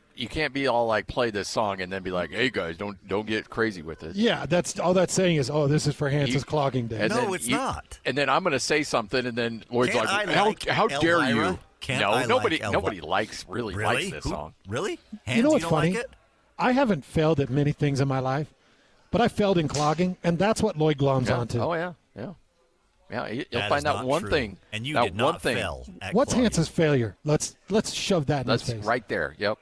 be all like play this song and then be like, hey guys, don't get crazy with it. Yeah, that's all that's saying is, this is for Hans's clogging day. And No, then it's not. And then I'm going to say something, and then Lloyd's Can't like, I like how dare Elvira? you? Can't No, I nobody like Elvira? likes this Who? song. Really? Hans, You know what's don't funny? like it? I haven't failed at many things in my life, but I failed in clogging, and that's what Lloyd gloms onto. Oh yeah. Yeah, you'll That find is that not one true. thing. And you that did one not thing. fail at What's clogging. Hans's failure? Let's shove that in his That's face. right there. Yep.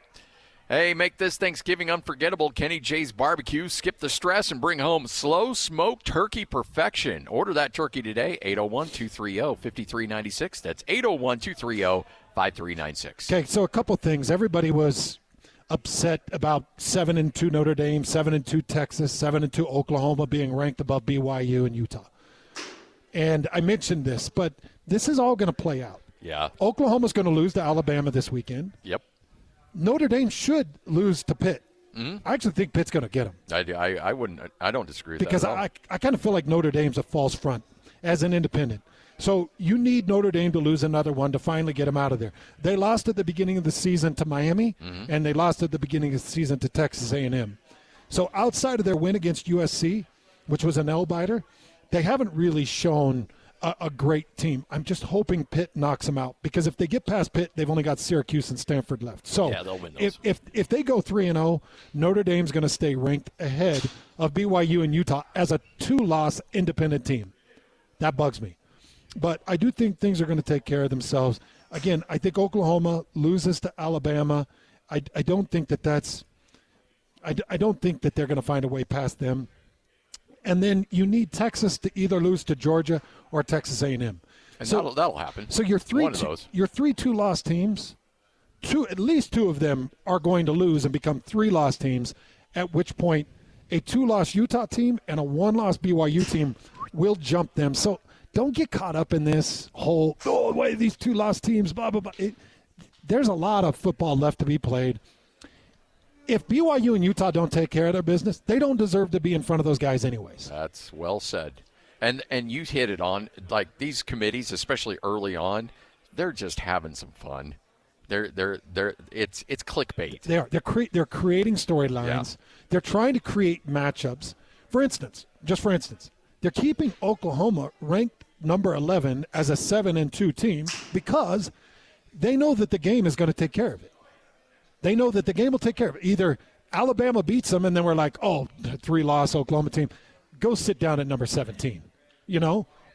Hey, make this Thanksgiving unforgettable. Kenny J's Barbecue. Skip the stress and bring home slow smoked turkey perfection. Order that turkey today, 801-230-5396. That's 801-230-5396. Okay, so a couple things. Everybody was upset about 7-2 Notre Dame, 7-2 Texas, 7-2 Oklahoma being ranked above BYU and Utah. And I mentioned this, but this is all going to play out. Yeah. Oklahoma's going to lose to Alabama this weekend. Yep. Notre Dame should lose to Pitt. I actually think Pitt's going to get them. I wouldn't. I don't disagree with Because that at all. I kind of feel like Notre Dame's a false front as an independent. So you need Notre Dame to lose another one to finally get them out of there. They lost at the beginning of the season to Miami, and they lost at the beginning of the season to Texas A&M. So outside of their win against USC, which was an L-biter, they haven't really shown a great team. I'm just hoping Pitt knocks them out, because if they get past Pitt, they've only got Syracuse and Stanford left. So Yeah, they'll win those. if they go 3-0, Notre Dame's going to stay ranked ahead of BYU and Utah as a 2-loss independent team. That bugs me. But I do think things are going to take care of themselves. Again, I think Oklahoma loses to Alabama. I don't think that's I don't think that they're going to find a way past them. And then you need Texas to either lose to Georgia or Texas A&M. And So that'll happen. So your One of those. your 2-loss teams, at least two of them are going to lose and become 3-loss teams, at which point a 2-loss Utah team and a 1-loss BYU team will jump them. So don't get caught up in this whole, these 2-loss teams, blah, blah, blah. There's a lot of football left to be played. If BYU and Utah don't take care of their business, they don't deserve to be in front of those guys anyways. That's well said. And you hit it on, like these committees, especially early on, they're just having some fun. It's clickbait. They are. They're creating storylines. Yeah. They're trying to create matchups. For instance, they're keeping Oklahoma ranked number 11 as a 7-2 team because they know that the game is going to take care of it. They know that the game will take care of it. Either Alabama beats them, and then we're like, 3-loss Oklahoma team. Go sit down at number 17,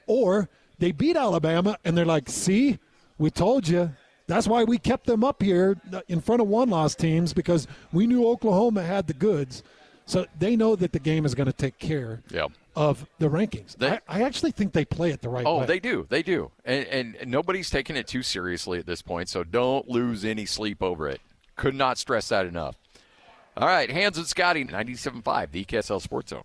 Or they beat Alabama, and they're like, see, we told you. That's why we kept them up here in front of 1-loss teams, because we knew Oklahoma had the goods. So they know that the game is going to take care of the rankings. I actually think they play it the right way. Oh, they do. They do. And nobody's taking it too seriously at this point, so don't lose any sleep over it. Could not stress that enough. All right, Hans and Scotty, 97.5, the KSL Sports Zone.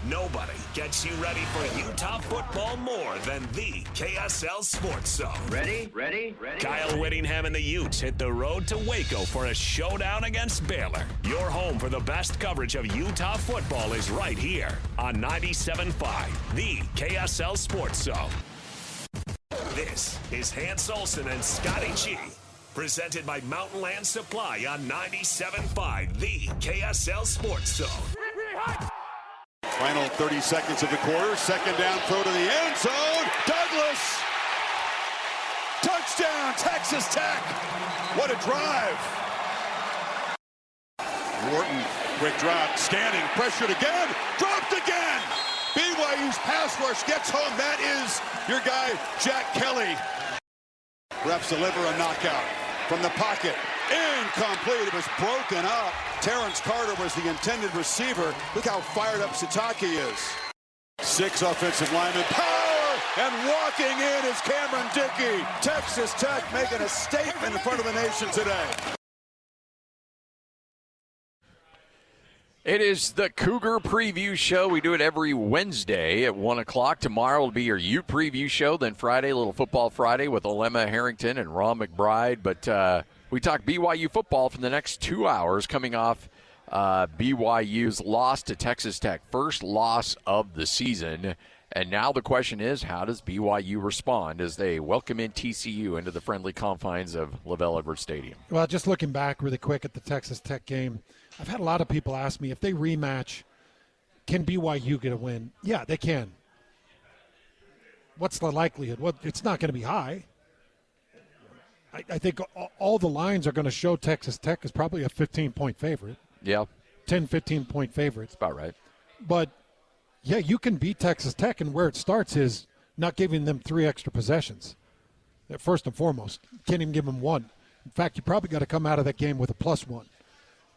Nobody gets you ready for Utah football more than the KSL Sports Zone. Ready? Kyle Whittingham and the Utes hit the road to Waco for a showdown against Baylor. Your home for the best coverage of Utah football is right here on 97.5, the KSL Sports Zone. This is Hans Olsen and Scotty G, presented by Mountain Land Supply on 97.5, the KSL Sports Zone. Final 30 seconds of the quarter. Second down throw to the end zone. Douglas. Touchdown, Texas Tech. What a drive. Wharton, quick drop, scanning, pressured again, dropped again. BYU's pass rush gets home. That is your guy, Jack Kelly. Refs deliver a knockout from the pocket. Incomplete. It was broken up. Terrence Carter was the intended receiver. Look how fired up Satake is. 6 offensive linemen. Power! And walking in is Cameron Dickey. Texas Tech making a statement in front of the nation today. It is the Cougar Preview Show. We do it every Wednesday at 1 o'clock. Tomorrow will be your Ute Preview Show. Then Friday, a little Football Friday with Alema Harrington and Ron McBride. But we talk BYU football for the next 2 hours coming off BYU's loss to Texas Tech. First loss of the season. And now the question is, how does BYU respond as they welcome in TCU into the friendly confines of LaVell Edwards Stadium? Well, just looking back really quick at the Texas Tech game, I've had a lot of people ask me if they rematch, can BYU get a win? Yeah, they can. What's the likelihood? Well, it's not going to be high. I think all the lines are going to show Texas Tech is probably a 15-point favorite. Yeah. 10, 15-point favorite. That's about right. But, yeah, you can beat Texas Tech, and where it starts is not giving them 3 extra possessions. First and foremost, can't even give them 1. In fact, you probably got to come out of that game with a +1.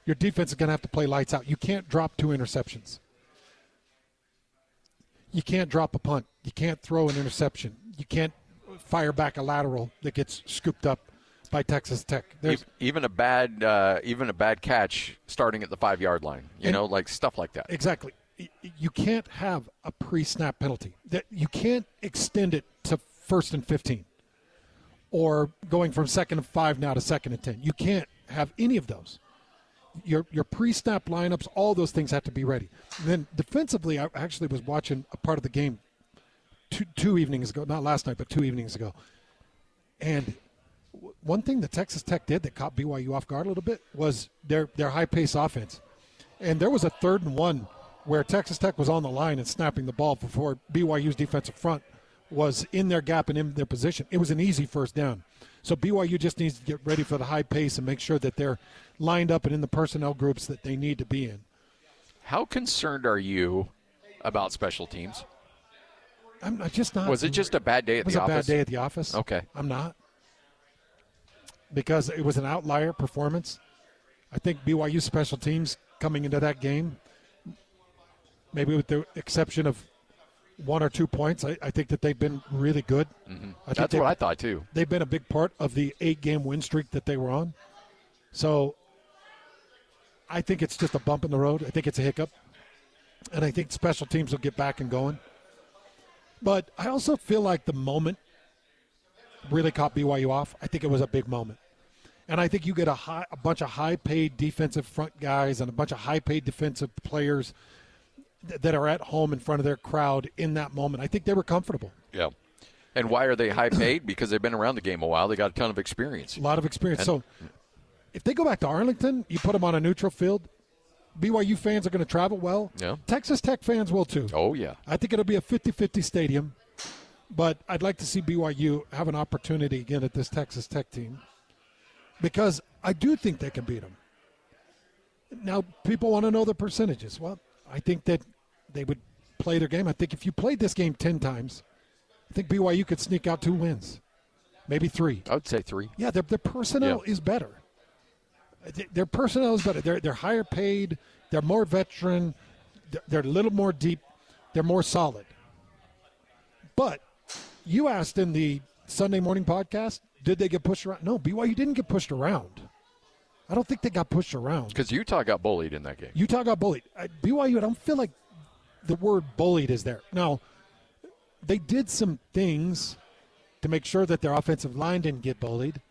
Your defense is going to have to play lights out. You can't drop 2 interceptions. You can't drop a punt. You can't throw an interception. You can't fire back a lateral that gets scooped up by Texas Tech. Even a bad catch starting at the 5-yard line. You know, like stuff like that. Exactly. You can't have a pre-snap penalty. You can't extend it to 1st and 15 or going from 2nd and 5 now to 2nd and 10. You can't have any of those. Your pre-snap lineups, all those things have to be ready. And then defensively, I actually was watching a part of the game two evenings ago, not last night, but 2 evenings ago. And one thing that Texas Tech did that caught BYU off guard a little bit was their high-pace offense. And there was a 3rd and 1 where Texas Tech was on the line and snapping the ball before BYU's defensive front was in their gap and in their position. It was an easy first down. So BYU just needs to get ready for the high pace and make sure that they're lined up and in the personnel groups that they need to be in. How concerned are you about special teams? I'm just not. Was it just a bad day at the office? It was a bad day at the office. Okay. I'm not. Because it was an outlier performance. I think BYU special teams coming into that game, maybe with the exception of 1 or 2 points, I think that they've been really good. Mm-hmm. That's what I thought, too. They've been a big part of the 8-game win streak that they were on. So I think it's just a bump in the road. I think it's a hiccup. And I think special teams will get back and going. But I also feel like the moment really caught BYU off. I think it was a big moment. And I think you get a bunch of high-paid defensive front guys and a bunch of high-paid defensive players that are at home in front of their crowd in that moment. I think they were comfortable. Yeah. And why are they high-paid? Because they've been around the game a while. They got a ton of experience. A lot of experience. So if they go back to Arlington, you put them on a neutral field, BYU fans are going to travel well. Yeah. Texas Tech fans will too. Oh, yeah. I think it'll be a 50-50 stadium. But I'd like to see BYU have an opportunity again at this Texas Tech team because I do think they can beat them. Now, people want to know the percentages. Well, I think that they would play their game. I think if you played this game 10 times, I think BYU could sneak out 2 wins, maybe 3. I would say 3. Yeah, their personnel is better. Their personnel is better. They're higher paid. They're more veteran. They're a little more deep. They're more solid. But you asked in the Sunday morning podcast, did they get pushed around? No, BYU didn't get pushed around. I don't think they got pushed around. Because Utah got bullied in that game. Utah got bullied. BYU, I don't feel like the word bullied is there. Now, they did some things to make sure that their offensive line didn't get bullied.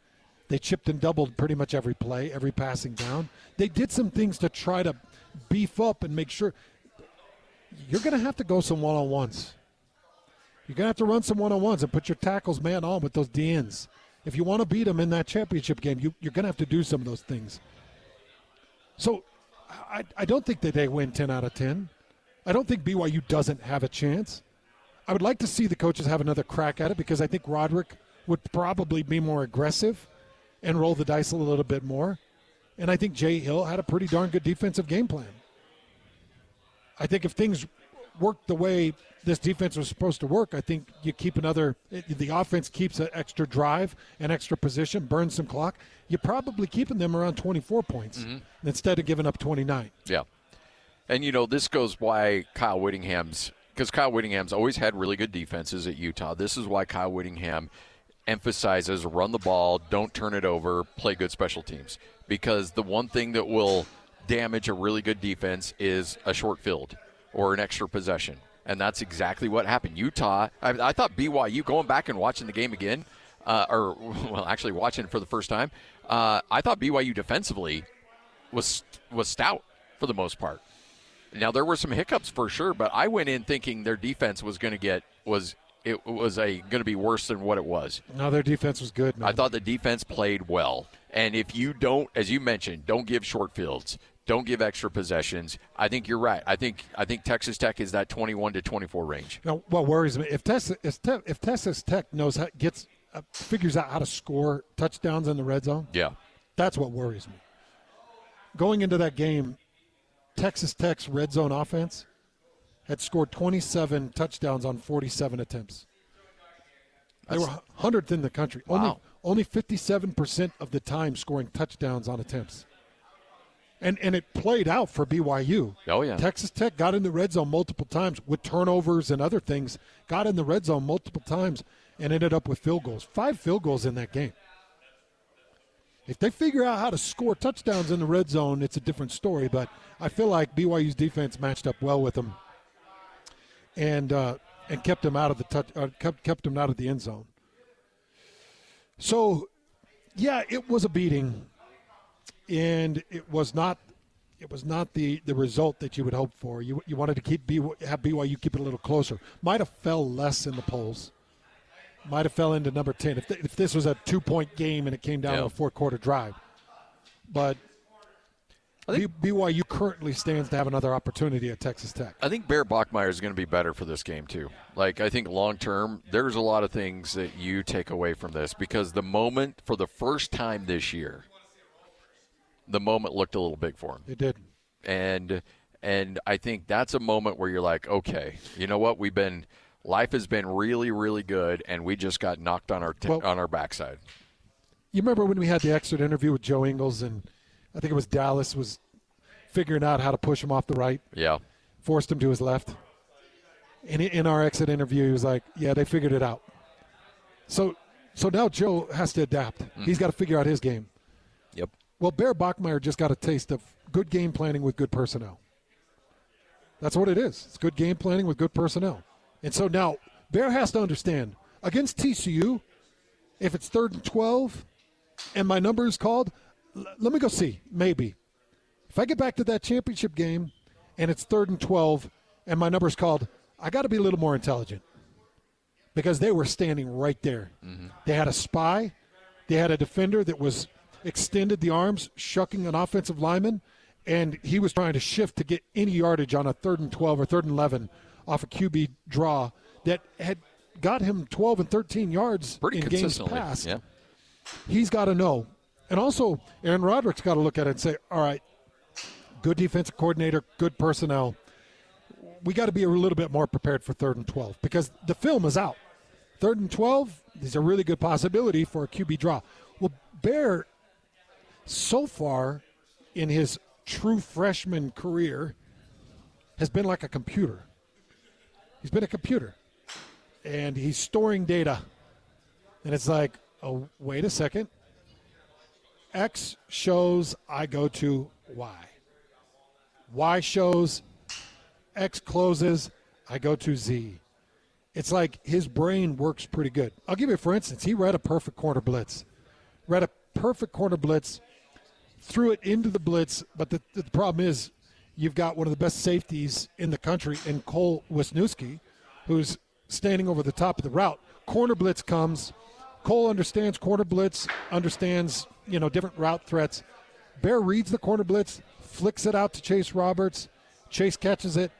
They chipped and doubled pretty much every play, every passing down. They did some things to try to beef up and make sure. You're going to have to go some one-on-ones. You're going to have to run some one-on-ones and put your tackles man on with those DNs. If you want to beat them in that championship game, you're going to have to do some of those things. So I don't think that they win 10 out of 10. I don't think BYU doesn't have a chance. I would like to see the coaches have another crack at it because I think Roderick would probably be more aggressive and roll the dice a little bit more. And I think Jay Hill had a pretty darn good defensive game plan. I think if things worked the way this defense was supposed to work, I think you keep the offense keeps an extra drive, an extra position, burns some clock. You're probably keeping them around 24 points instead of giving up 29. Yeah. And, this goes why Kyle Whittingham's always had really good defenses at Utah. This is why Kyle Whittingham emphasizes run the ball, don't turn it over, play good special teams. Because the one thing that will damage a really good defense is a short field or an extra possession. And that's exactly what happened. Utah, I thought BYU, going back and watching the game again, actually watching it for the first time, I thought BYU defensively was stout for the most part. Now, there were some hiccups for sure, but I went in thinking their defense was going to be worse than what it was. No, their defense was good, man. I thought the defense played well. And if you don't, as you mentioned, don't give short fields, don't give extra possessions, I think you're right. I think Texas Tech is that 21 to 24 range. Now, what worries me, if Texas Tech figures out how to score touchdowns in the red zone, that's what worries me. Going into that game, Texas Tech's red zone offense had scored 27 touchdowns on 47 attempts. They were 100th in the country. Wow. Only 57% of the time scoring touchdowns on attempts. And it played out for BYU. Oh, yeah. Texas Tech got in the red zone multiple times with turnovers and other things, got in the red zone multiple times and ended up with field goals. 5 field goals in that game. If they figure out how to score touchdowns in the red zone, it's a different story. But I feel like BYU's defense matched up well with them and kept them out of kept them out of the end zone. So, yeah, it was a beating, and it was not the result that you would hope for. You wanted to have BYU keep it a little closer. Might have fell less in the polls. Might have fell into number 10 if this was a 2-point game and it came down to a 4-quarter drive. But I think BYU currently stands to have another opportunity at Texas Tech. I think Bear Bachmeier is going to be better for this game too. I think long term, there's a lot of things that you take away from this because the moment, for the first time this year, the moment looked a little big for him. It did. And I think that's a moment where you're like, okay, you know what? Life has been really, really good, and we just got knocked on our backside. You remember when we had the exit interview with Joe Ingles, and I think it was Dallas was figuring out how to push him off the right. Yeah. Forced him to his left. And in our exit interview, he was like, yeah, they figured it out. So now Joe has to adapt. He's got to figure out his game. Yep. Well, Bear Bachmeier just got a taste of good game planning with good personnel. That's what it is. It's good game planning with good personnel. And so now Bear has to understand, against TCU, if it's 3rd and 12 and my number is called, let me go see, maybe. If I get back to that championship game and it's 3rd and 12 and my number is called, I got to be a little more intelligent because they were standing right there. Mm-hmm. They had a spy. They had a defender that was extended the arms, shucking an offensive lineman, and he was trying to shift to get any yardage on a 3rd and 12 or 3rd and 11 off a QB draw that had got him 12 and 13 yards in games past. Yeah. He's got to know. And also, Aaron Roderick's got to look at it and say, all right, good defensive coordinator, good personnel. We got to be a little bit more prepared for 3rd and 12 because the film is out. 3rd and 12 is a really good possibility for a QB draw. Well, Bear, so far in his true freshman career, has been like a computer. He's been a computer, and he's storing data. And it's like, oh, wait a second. X shows I go to Y. Y shows X closes, I go to Z. It's like his brain works pretty good. I'll give you, for instance, he read a perfect corner blitz. Threw it into the blitz, but the problem is you've got one of the best safeties in the country in Cole Wisniewski, who's standing over the top of the route. Corner blitz comes. Cole understands corner blitz, understands, different route threats. Bear reads the corner blitz, flicks it out to Chase Roberts. Chase catches it,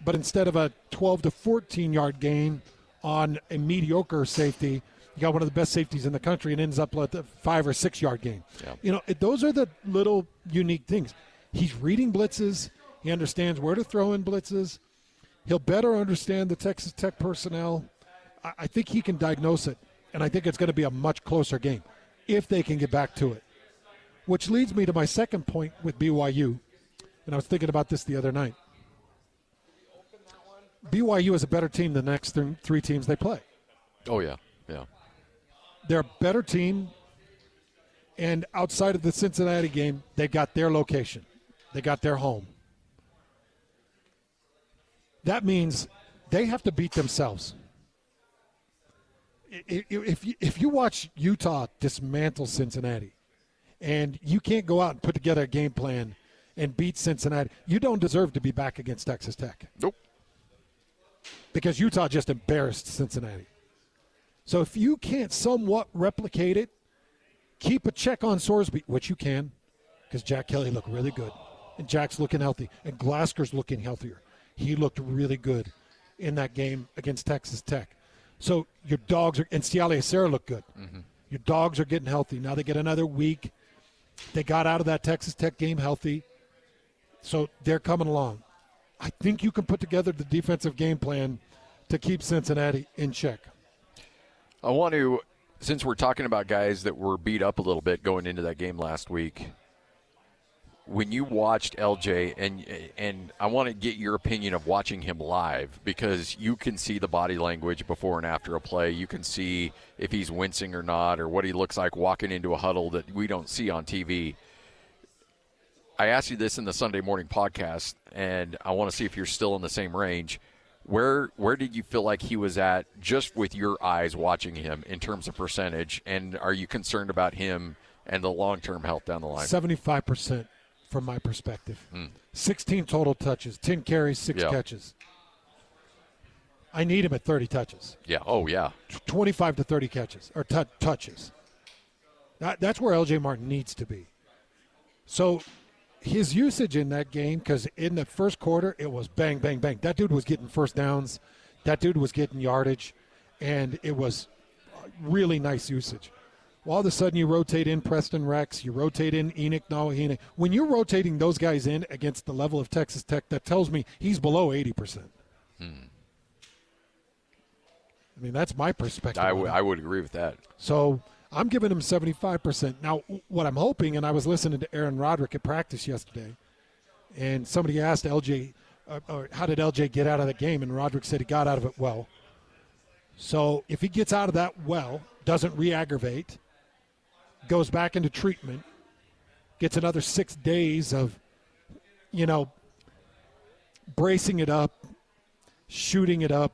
but instead of a 12 to 14-yard gain on a mediocre safety, you got one of the best safeties in the country and ends up with a 5 or 6 yard gain. Yeah. Those are the little unique things. He's reading blitzes. He understands where to throw in blitzes. He'll better understand the Texas Tech personnel. I think he can diagnose it, and I think it's going to be a much closer game if they can get back to it. Which leads me to my second point with BYU, and I was thinking about this the other night. BYU is a better team than the next three teams they play. Oh, yeah, yeah. They're a better team, and outside of the Cincinnati game, they got their location. They got their home. That means they have to beat themselves. If you watch Utah dismantle Cincinnati, and you can't go out and put together a game plan and beat Cincinnati, you don't deserve to be back against Texas Tech. Nope. Because Utah just embarrassed Cincinnati. So if you can't somewhat replicate it, keep a check on Sorsby, which you can, because Jack Kelly looked really good, and Jack's looking healthy, and Glasker's looking healthier. He looked really good in that game against Texas Tech. So your dogs are – and Ciale Acera looked good. Mm-hmm. Your dogs are getting healthy. Now they get another week. They got out of that Texas Tech game healthy. So they're coming along. I think you can put together the defensive game plan to keep Cincinnati in check. I want to – since we're talking about guys that were beat up a little bit going into that game last week, when you watched LJ, and I want to get your opinion of watching him live, because you can see the body language before and after a play. You can see if he's wincing or not, or what he looks like walking into a huddle that we don't see on TV. I asked you this in the Sunday morning podcast, and I want to see if you're still in the same range. Where did you feel like he was at just with your eyes watching him in terms of percentage, and are you concerned about him and the long-term health down the line? 75%. From my perspective. 16 total touches, 10 carries, 6 catches. I need him at 30 touches. Yeah. Oh, yeah. 25 to 30 catches, or touches. That's where L.J. Martin needs to be. So his usage in that game, because in the first quarter, it was bang, bang, bang. That dude was getting first downs. That dude was getting yardage, and it was really nice usage. Well, all of a sudden you rotate in Preston Rex, you rotate in Enoch Nawahine. When you're rotating those guys in against the level of Texas Tech, that tells me he's below 80%. I mean, that's my perspective. I would agree with that. So I'm giving him 75%. Now, what I'm hoping, and I was listening to Aaron Roderick at practice yesterday, and somebody asked LJ, how did LJ get out of the game? And Roderick said he got out of it well. So if he gets out of that well, doesn't re-aggravate, goes back into treatment, gets another 6 days of, bracing it up, shooting it up,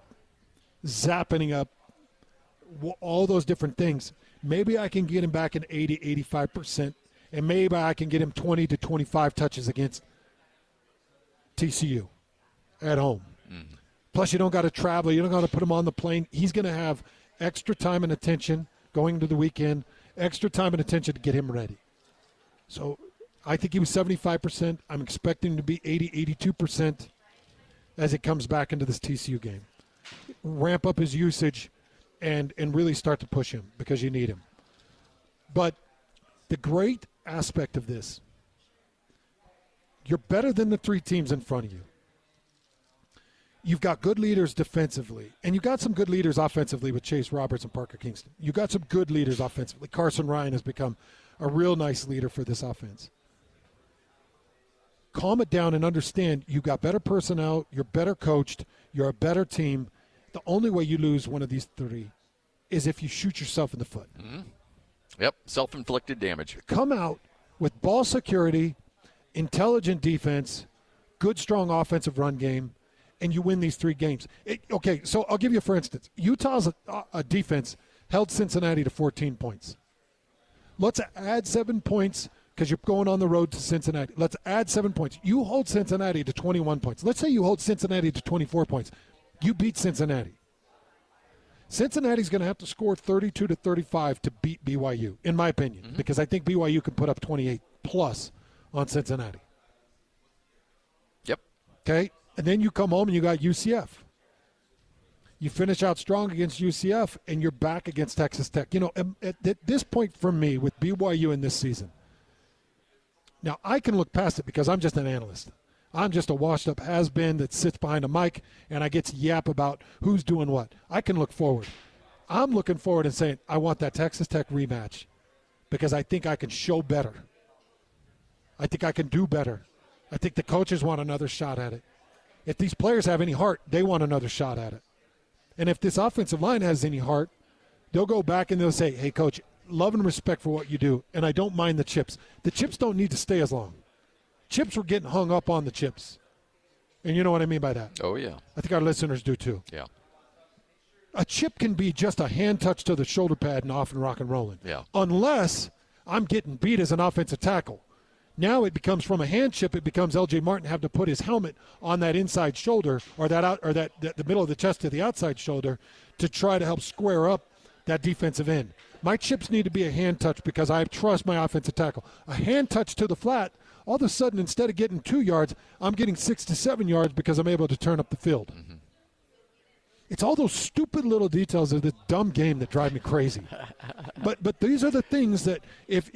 zapping up, all those different things. Maybe I can get him back in 80, 85%, and maybe I can get him 20 to 25 touches against TCU at home. Mm-hmm. Plus, you don't got to travel. You don't got to put him on the plane. He's going to have extra time and attention going into the weekend, extra time and attention to get him ready. So I think he was 75%. I'm expecting him to be 80, 82% as it comes back into this TCU game. Ramp up his usage and really start to push him because you need him. But the great aspect of this, you're better than the 3 teams in front of you. You've got good leaders defensively, and you've got some good leaders offensively with Chase Roberts and Parker Kingston. You've got some good leaders offensively. Carson Ryan has become a real nice leader for this offense. Calm it down and understand you've got better personnel, you're better coached, you're a better team. The only way you lose one of these 3 is if you shoot yourself in the foot. Mm-hmm. Yep, self-inflicted damage. Come out with ball security, intelligent defense, good, strong offensive run game, and you win these 3 games. Okay, so I'll give you, for instance, Utah's a defense held Cincinnati to 14 points. Let's add 7 points because you're going on the road to Cincinnati. Let's add 7 points. You hold Cincinnati to 21 points. Let's say you hold Cincinnati to 24 points. You beat Cincinnati. Cincinnati's going to have to score 32 to 35 to beat BYU, in my opinion, because I think BYU can put up 28 plus on Cincinnati. Yep. Okay? And then you come home and you got UCF. You finish out strong against UCF, and you're back against Texas Tech. At this point for me with BYU in this season, now I can look past it because I'm just an analyst. I'm just a washed-up has-been that sits behind a mic, and I get to yap about who's doing what. I can look forward. I'm looking forward and saying, I want that Texas Tech rematch because I think I can show better. I think I can do better. I think the coaches want another shot at it. If these players have any heart, they want another shot at it. And if this offensive line has any heart, they'll go back and they'll say, hey, Coach, love and respect for what you do, and I don't mind the chips. The chips don't need to stay as long. Chips were getting hung up on the chips. And you know what I mean by that? Oh, yeah. I think our listeners do too. Yeah. A chip can be just a hand touch to the shoulder pad and off and rock and rolling. Yeah. Unless I'm getting beat as an offensive tackle. Now it becomes from a hand chip, it becomes L.J. Martin having to put his helmet on that inside shoulder or the middle of the chest to the outside shoulder to try to help square up that defensive end. My chips need to be a hand touch because I trust my offensive tackle. A hand touch to the flat, all of a sudden, instead of getting 2 yards, I'm getting 6 to 7 yards because I'm able to turn up the field. Mm-hmm. It's all those stupid little details of this dumb game that drive me crazy. but these are the things that if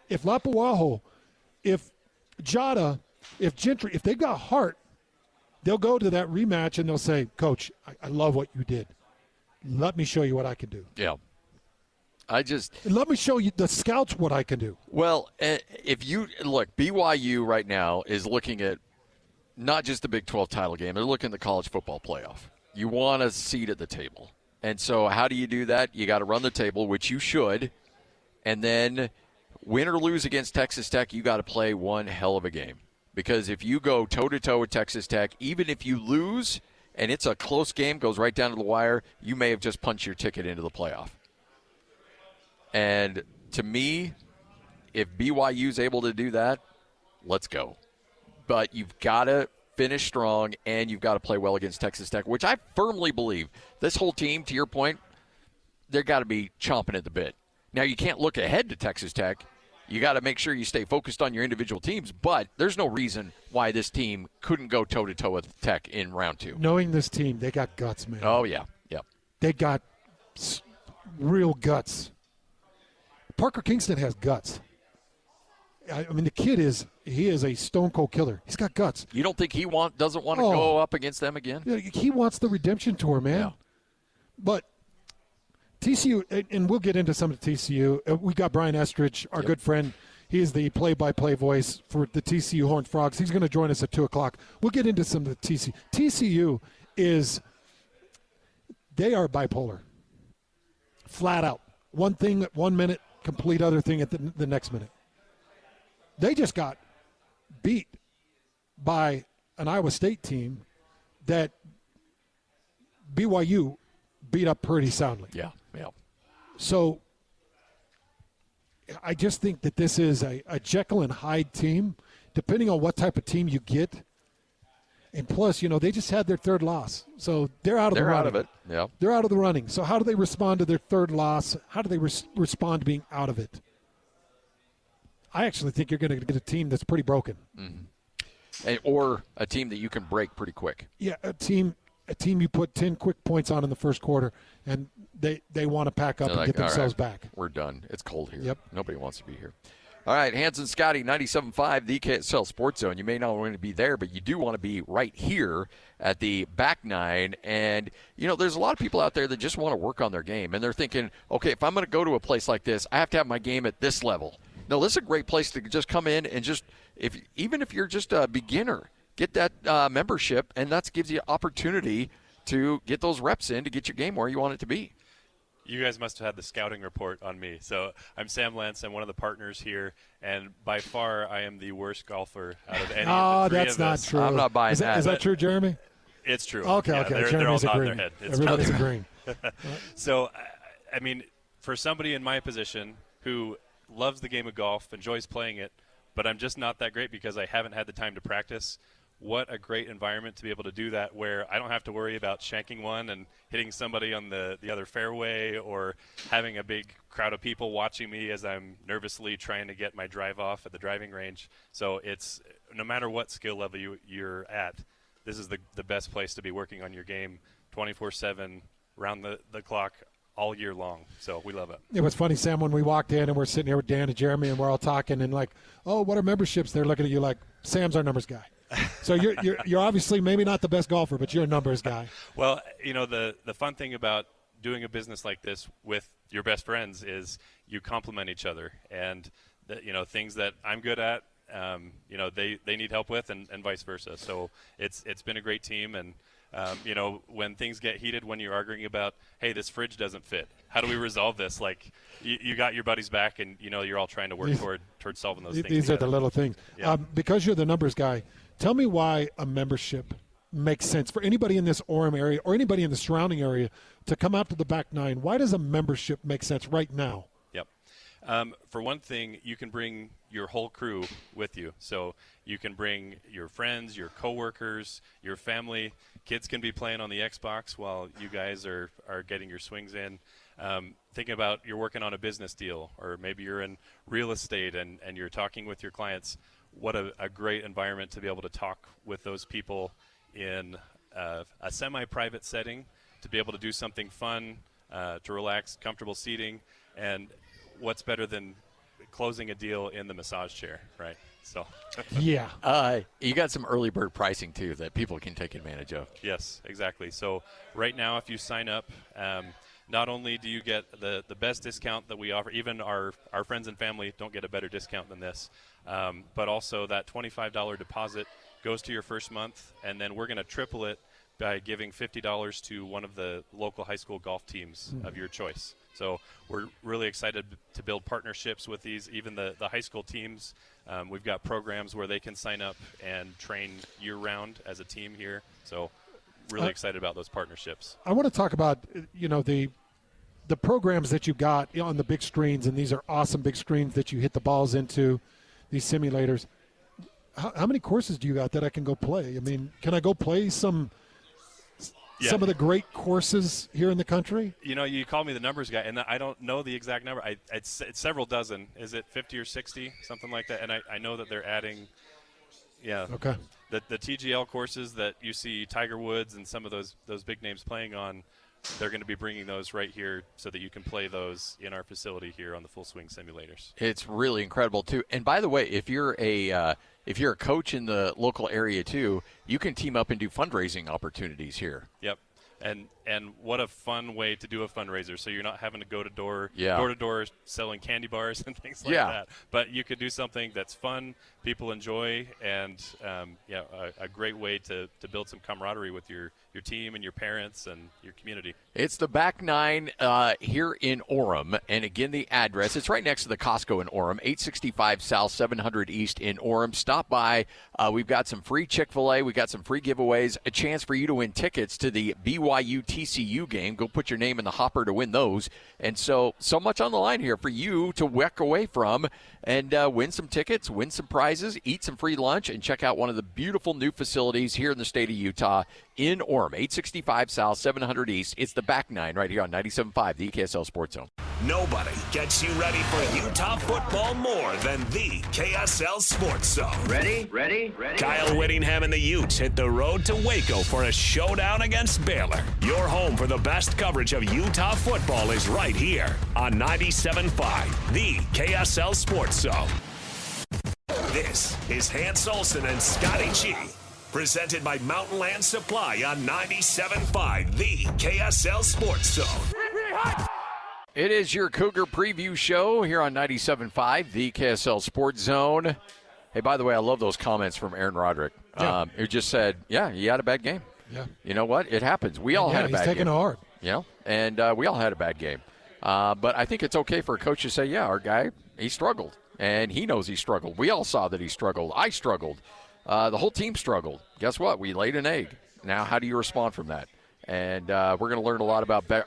Lapuaho, if Jada, if Gentry, if they've got heart, they'll go to that rematch and they'll say, Coach, I love what you did. Let me show you what I can do. Yeah. Let me show you the scouts what I can do. Well, if you look, BYU right now is looking at not just the Big 12 title game. They're looking at the college football playoff. You want a seat at the table. And so how do you do that? You got to run the table, which you should. And then win or lose against Texas Tech, you got to play one hell of a game. Because if you go toe-to-toe with Texas Tech, even if you lose and it's a close game, goes right down to the wire, you may have just punched your ticket into the playoff. And to me, if BYU's able to do that, let's go. But you've got to finish strong, and you've got to play well against Texas Tech, which I firmly believe this whole team, to your point, they've got to be chomping at the bit. Now, you can't look ahead to Texas Tech. You got to make sure you stay focused on your individual teams, but there's no reason why this team couldn't go toe-to-toe with Tech in round 2. Knowing this team, they got guts, man. Oh, yeah. Yep. They got real guts. Parker Kingston has guts. I mean, the kid is a stone-cold killer. He's got guts. You don't think he doesn't want to go up against them again? Yeah, he wants the redemption tour, man. Yeah. But TCU, and we'll get into some of the TCU. We got Brian Estridge, our good friend. He is the play-by-play voice for the TCU Horned Frogs. He's going to join us at 2 o'clock. We'll get into some of the TCU. TCU they are bipolar. Flat out. One thing at 1 minute, complete other thing at the next minute. They just got beat by an Iowa State team that BYU beat up pretty soundly. Yeah. So I just think that this is a Jekyll and Hyde team, depending on what type of team you get. And plus, they just had their third loss. So they're out of the running. They're out of it, yeah. They're out of the running. So how do they respond to their third loss? How do they respond to being out of it? I actually think you're going to get a team that's pretty broken. Mm-hmm. Or a team that you can break pretty quick. Yeah, a team you put 10 quick points on in the first quarter, and they want to pack up and get themselves back. We're done. It's cold here. Yep. Nobody wants to be here. All right, Hans and Scotty, 97.5, the KSL Sports Zone. You may not want to be there, but you do want to be right here at the back nine. And, there's a lot of people out there that just want to work on their game. And they're thinking, okay, if I'm going to go to a place like this, I have to have my game at this level. No, this is a great place to just come in and even if you're just a beginner, get that membership, and that gives you opportunity to get those reps in to get your game where you want it to be. You guys must have had the scouting report on me. So I'm Sam Lentz. I'm one of the partners here, and by far I am the worst golfer out of any of the three that's of not us. true. I'm not buying that. Is that true, Jeremy? It's true. Okay. They're all nodding their head. Everybody's agreeing. So, I mean, for somebody in my position who loves the game of golf, enjoys playing it, but I'm just not that great because I haven't had the time to practice, what a great environment to be able to do that, where I don't have to worry about shanking one and hitting somebody on the other fairway, or having a big crowd of people watching me as I'm nervously trying to get my drive off at the driving range. So it's, no matter what skill level you're at, this is the best place to be working on your game 24/7, round the clock, all year long. So we love it. It was funny, Sam, when we walked in and we're sitting here with Dan and Jeremy and we're all talking and like, oh, what are memberships? They're looking at you like, Sam's our numbers guy. So you're obviously maybe not the best golfer, but you're a numbers guy. Well, the fun thing about doing a business like this with your best friends is you complement each other, and things that I'm good at, they need help with, and vice versa. So it's been a great team, and when things get heated, when you're arguing about, hey, this fridge doesn't fit, how do we resolve this? Like, you got your buddies back, and you're all trying to work toward solving those things. These together. are the little things. Yeah. Because you're the numbers guy, tell me why a membership makes sense for anybody in this Orem area or anybody in the surrounding area to come out to the back nine. Why does a membership make sense right now? Yep. For one thing, you can bring your whole crew with you. So you can bring your friends, your coworkers, your family. Kids can be playing on the Xbox while you guys are getting your swings in. Thinking about you're working on a business deal, or maybe you're in real estate and you're talking with your clients. What a great environment to be able to talk with those people in a semi-private setting, to be able to do something fun, to relax, comfortable seating, and what's better than closing a deal in the massage chair, right? So yeah. You got some early bird pricing, too, that people can take advantage of. Yes, exactly. So right now, if you sign up, not only do you get the best discount that we offer, even our friends and family don't get a better discount than this, but also that $25 deposit goes to your first month, and then we're going to triple it by giving $50 to one of the local high school golf teams of your choice. So we're really excited to build partnerships with these, even the high school teams. We've got programs where they can sign up and train year-round as a team here. So really excited about those partnerships. I want to talk about, the programs that you got on the big screens, and these are awesome big screens that you hit the balls into, these simulators. How many courses do you got that I can go play? I mean, can I go play some of the great courses here in the country? You call me the numbers guy, and I don't know the exact number. It's several dozen. Is it 50 or 60, something like that? And I know that they're adding, Okay. The TGL courses that you see Tiger Woods and some of those big names playing on, they're going to be bringing those right here so that you can play those in our facility here on the Full Swing simulators. It's really incredible, too. And by the way, if you're a coach in the local area, too, you can team up and do fundraising opportunities here. Yep. And what a fun way to do a fundraiser. So you're not having to go to door to door selling candy bars and things like that. But you could do something that's fun, people enjoy, and a great way to build some camaraderie with your team and your parents and your community. It's the back nine here in Orem. And again, the address, it's right next to the Costco in Orem, 865 South, 700 East in Orem. Stop by. We've got some free Chick-fil-A. We've got some free giveaways, a chance for you to win tickets to the BYU TCU game. Go put your name in the hopper to win those. And so much on the line here for you to walk away from and win some tickets, win some prizes, eat some free lunch, and check out one of the beautiful new facilities here in the state of Utah in Orem, 865 South, 700 East. It's the back nine right here on 97.5, the KSL Sports Zone. Nobody gets you ready for Utah football more than the KSL Sports Zone. Ready? Kyle Whittingham and the Utes hit the road to Waco for a showdown against Baylor. Your home for the best coverage of Utah football is right here on 97.5, the KSL Sports Zone. This is Hans Olsen and Scotty G, presented by Mountain Land Supply on 97.5, the KSL Sports Zone. It is your Cougar preview show here on 97.5, the KSL Sports Zone. Hey, by the way, I love those comments from Aaron Roderick. Who just said, he had a bad game. Yeah. You know what? It happens. We all had a bad game. He's taking it hard. And we all had a bad game. But I think it's okay for a coach to say, our guy, he struggled. And he knows he struggled. We all saw that he struggled. I struggled. The whole team struggled. Guess what? We laid an egg. Now, how do you respond from that? And we're going to learn a lot about Bear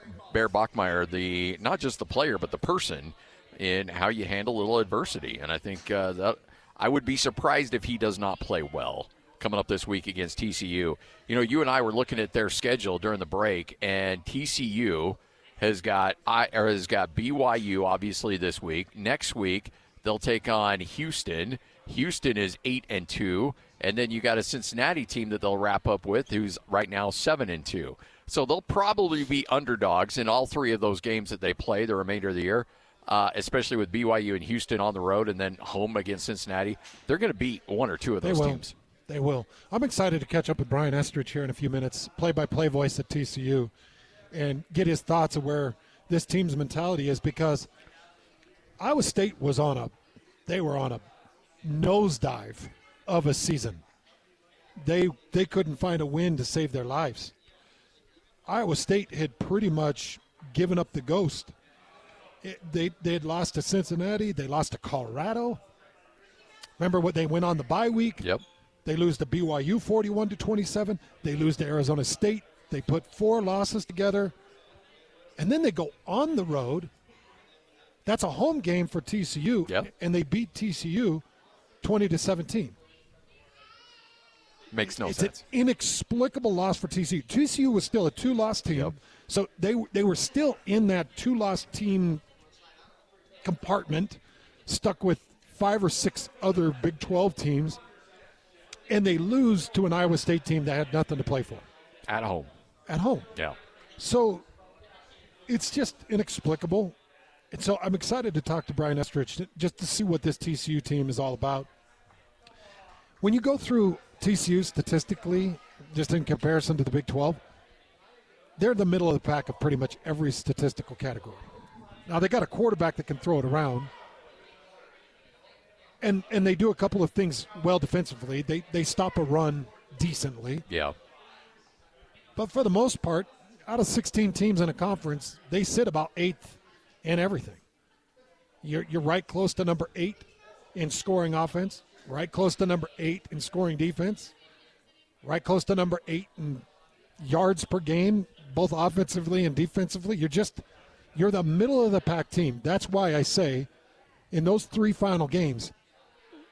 Bachmeier, not just the player, but the person, in how you handle a little adversity. And I think that I would be surprised if he does not play well coming up this week against TCU. You and I were looking at their schedule during the break, and TCU has got BYU, obviously, this week. Next week, they'll take on Houston. Houston is 8-2. And then you got a Cincinnati team that they'll wrap up with, who's right now 7-2. So they'll probably be underdogs in all three of those games that they play the remainder of the year, especially with BYU and Houston on the road and then home against Cincinnati. They're going to beat one or two of those teams. They will. I'm excited to catch up with Brian Estridge here in a few minutes, play-by-play voice at TCU, and get his thoughts of where this team's mentality is, because Iowa State was on a nosedive of a season. They couldn't find a win to save their lives. Iowa State had pretty much given up the ghost. They had lost to Cincinnati. They lost to Colorado. Remember what they went on the bye week? Yep. They lose to BYU 41-27. They lose to Arizona State. They put 4 losses together. And then they go on the road. That's a home game for TCU. Yep. And they beat TCU 20-17. Makes no It's sense. an inexplicable loss for TCU. TCU was still a 2-loss team. Yep. So they were still in that 2-loss team compartment, stuck with 5 or 6 other Big 12 teams. And they lose to an Iowa State team that had nothing to play for. At home. At home. Yeah. So it's just inexplicable. And so I'm excited to talk to Brian Estridge just to see what this TCU team is all about. When you go through TCU statistically, just in comparison to the Big 12, they're in the middle of the pack of pretty much every statistical category. Now, they got a quarterback that can throw it around. And they do a couple of things well defensively. They stop a run decently. Yeah. But for the most part, out of 16 teams in a conference, they sit about 8th in everything. You're right close to number 8 in scoring offense, right close to number 8 in scoring defense, right close to number 8 in yards per game, both offensively and defensively. You're the middle of the pack team. That's why I say in those 3 final games,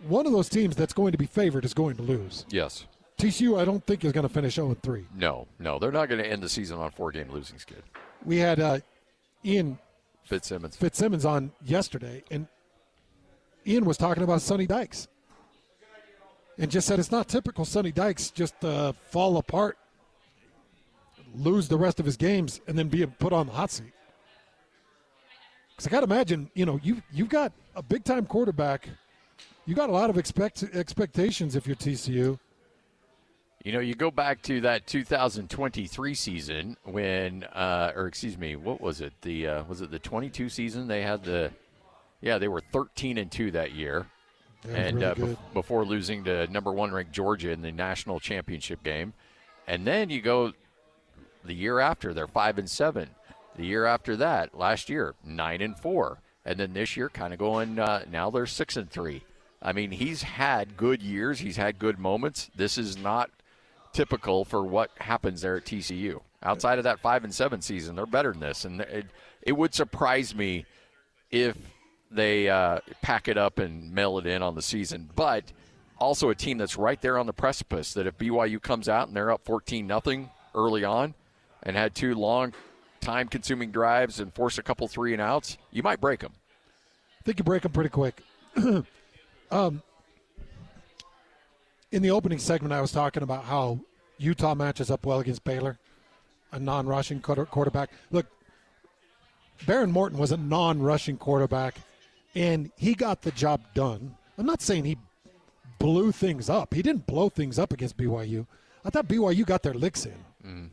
one of those teams that's going to be favored is going to lose. Yes. TCU, I don't think, is going to finish 0-3. No, they're not going to end the season on a 4-game losing skid. We had Ian Fitzsimmons on yesterday, and Ian was talking about Sonny Dykes and just said it's not typical Sonny Dykes just fall apart, lose the rest of his games, and then be put on the hot seat. Because I got to imagine, you've got a big-time quarterback. You got a lot of expectations if you're TCU. You go back to that 2023 season when, what was it? Was it the 22 season? They had they were 13-2 that year, and really before losing to number 1 ranked Georgia in the national championship game. And then you go the year after, they're 5-7. The year after that, last year, 9-4, and then this year, kind of going. Now they're 6-3. I mean, he's had good years. He's had good moments. This is not typical for what happens there at TCU. Outside of that 5-7 season, they're better than this. And it would surprise me if they pack it up and mail it in on the season. But also a team that's right there on the precipice, that if BYU comes out and they're up 14-0 early on and had 2 long time-consuming drives and force a couple 3-and-outs, you might break them. I think you break them pretty quick. In the opening segment, I was talking about how Utah matches up well against Baylor, a non-rushing quarterback. Look, Baron Morton was a non-rushing quarterback, and he got the job done. I'm not saying he blew things up. He didn't blow things up against BYU. I thought BYU got their licks in. Mm.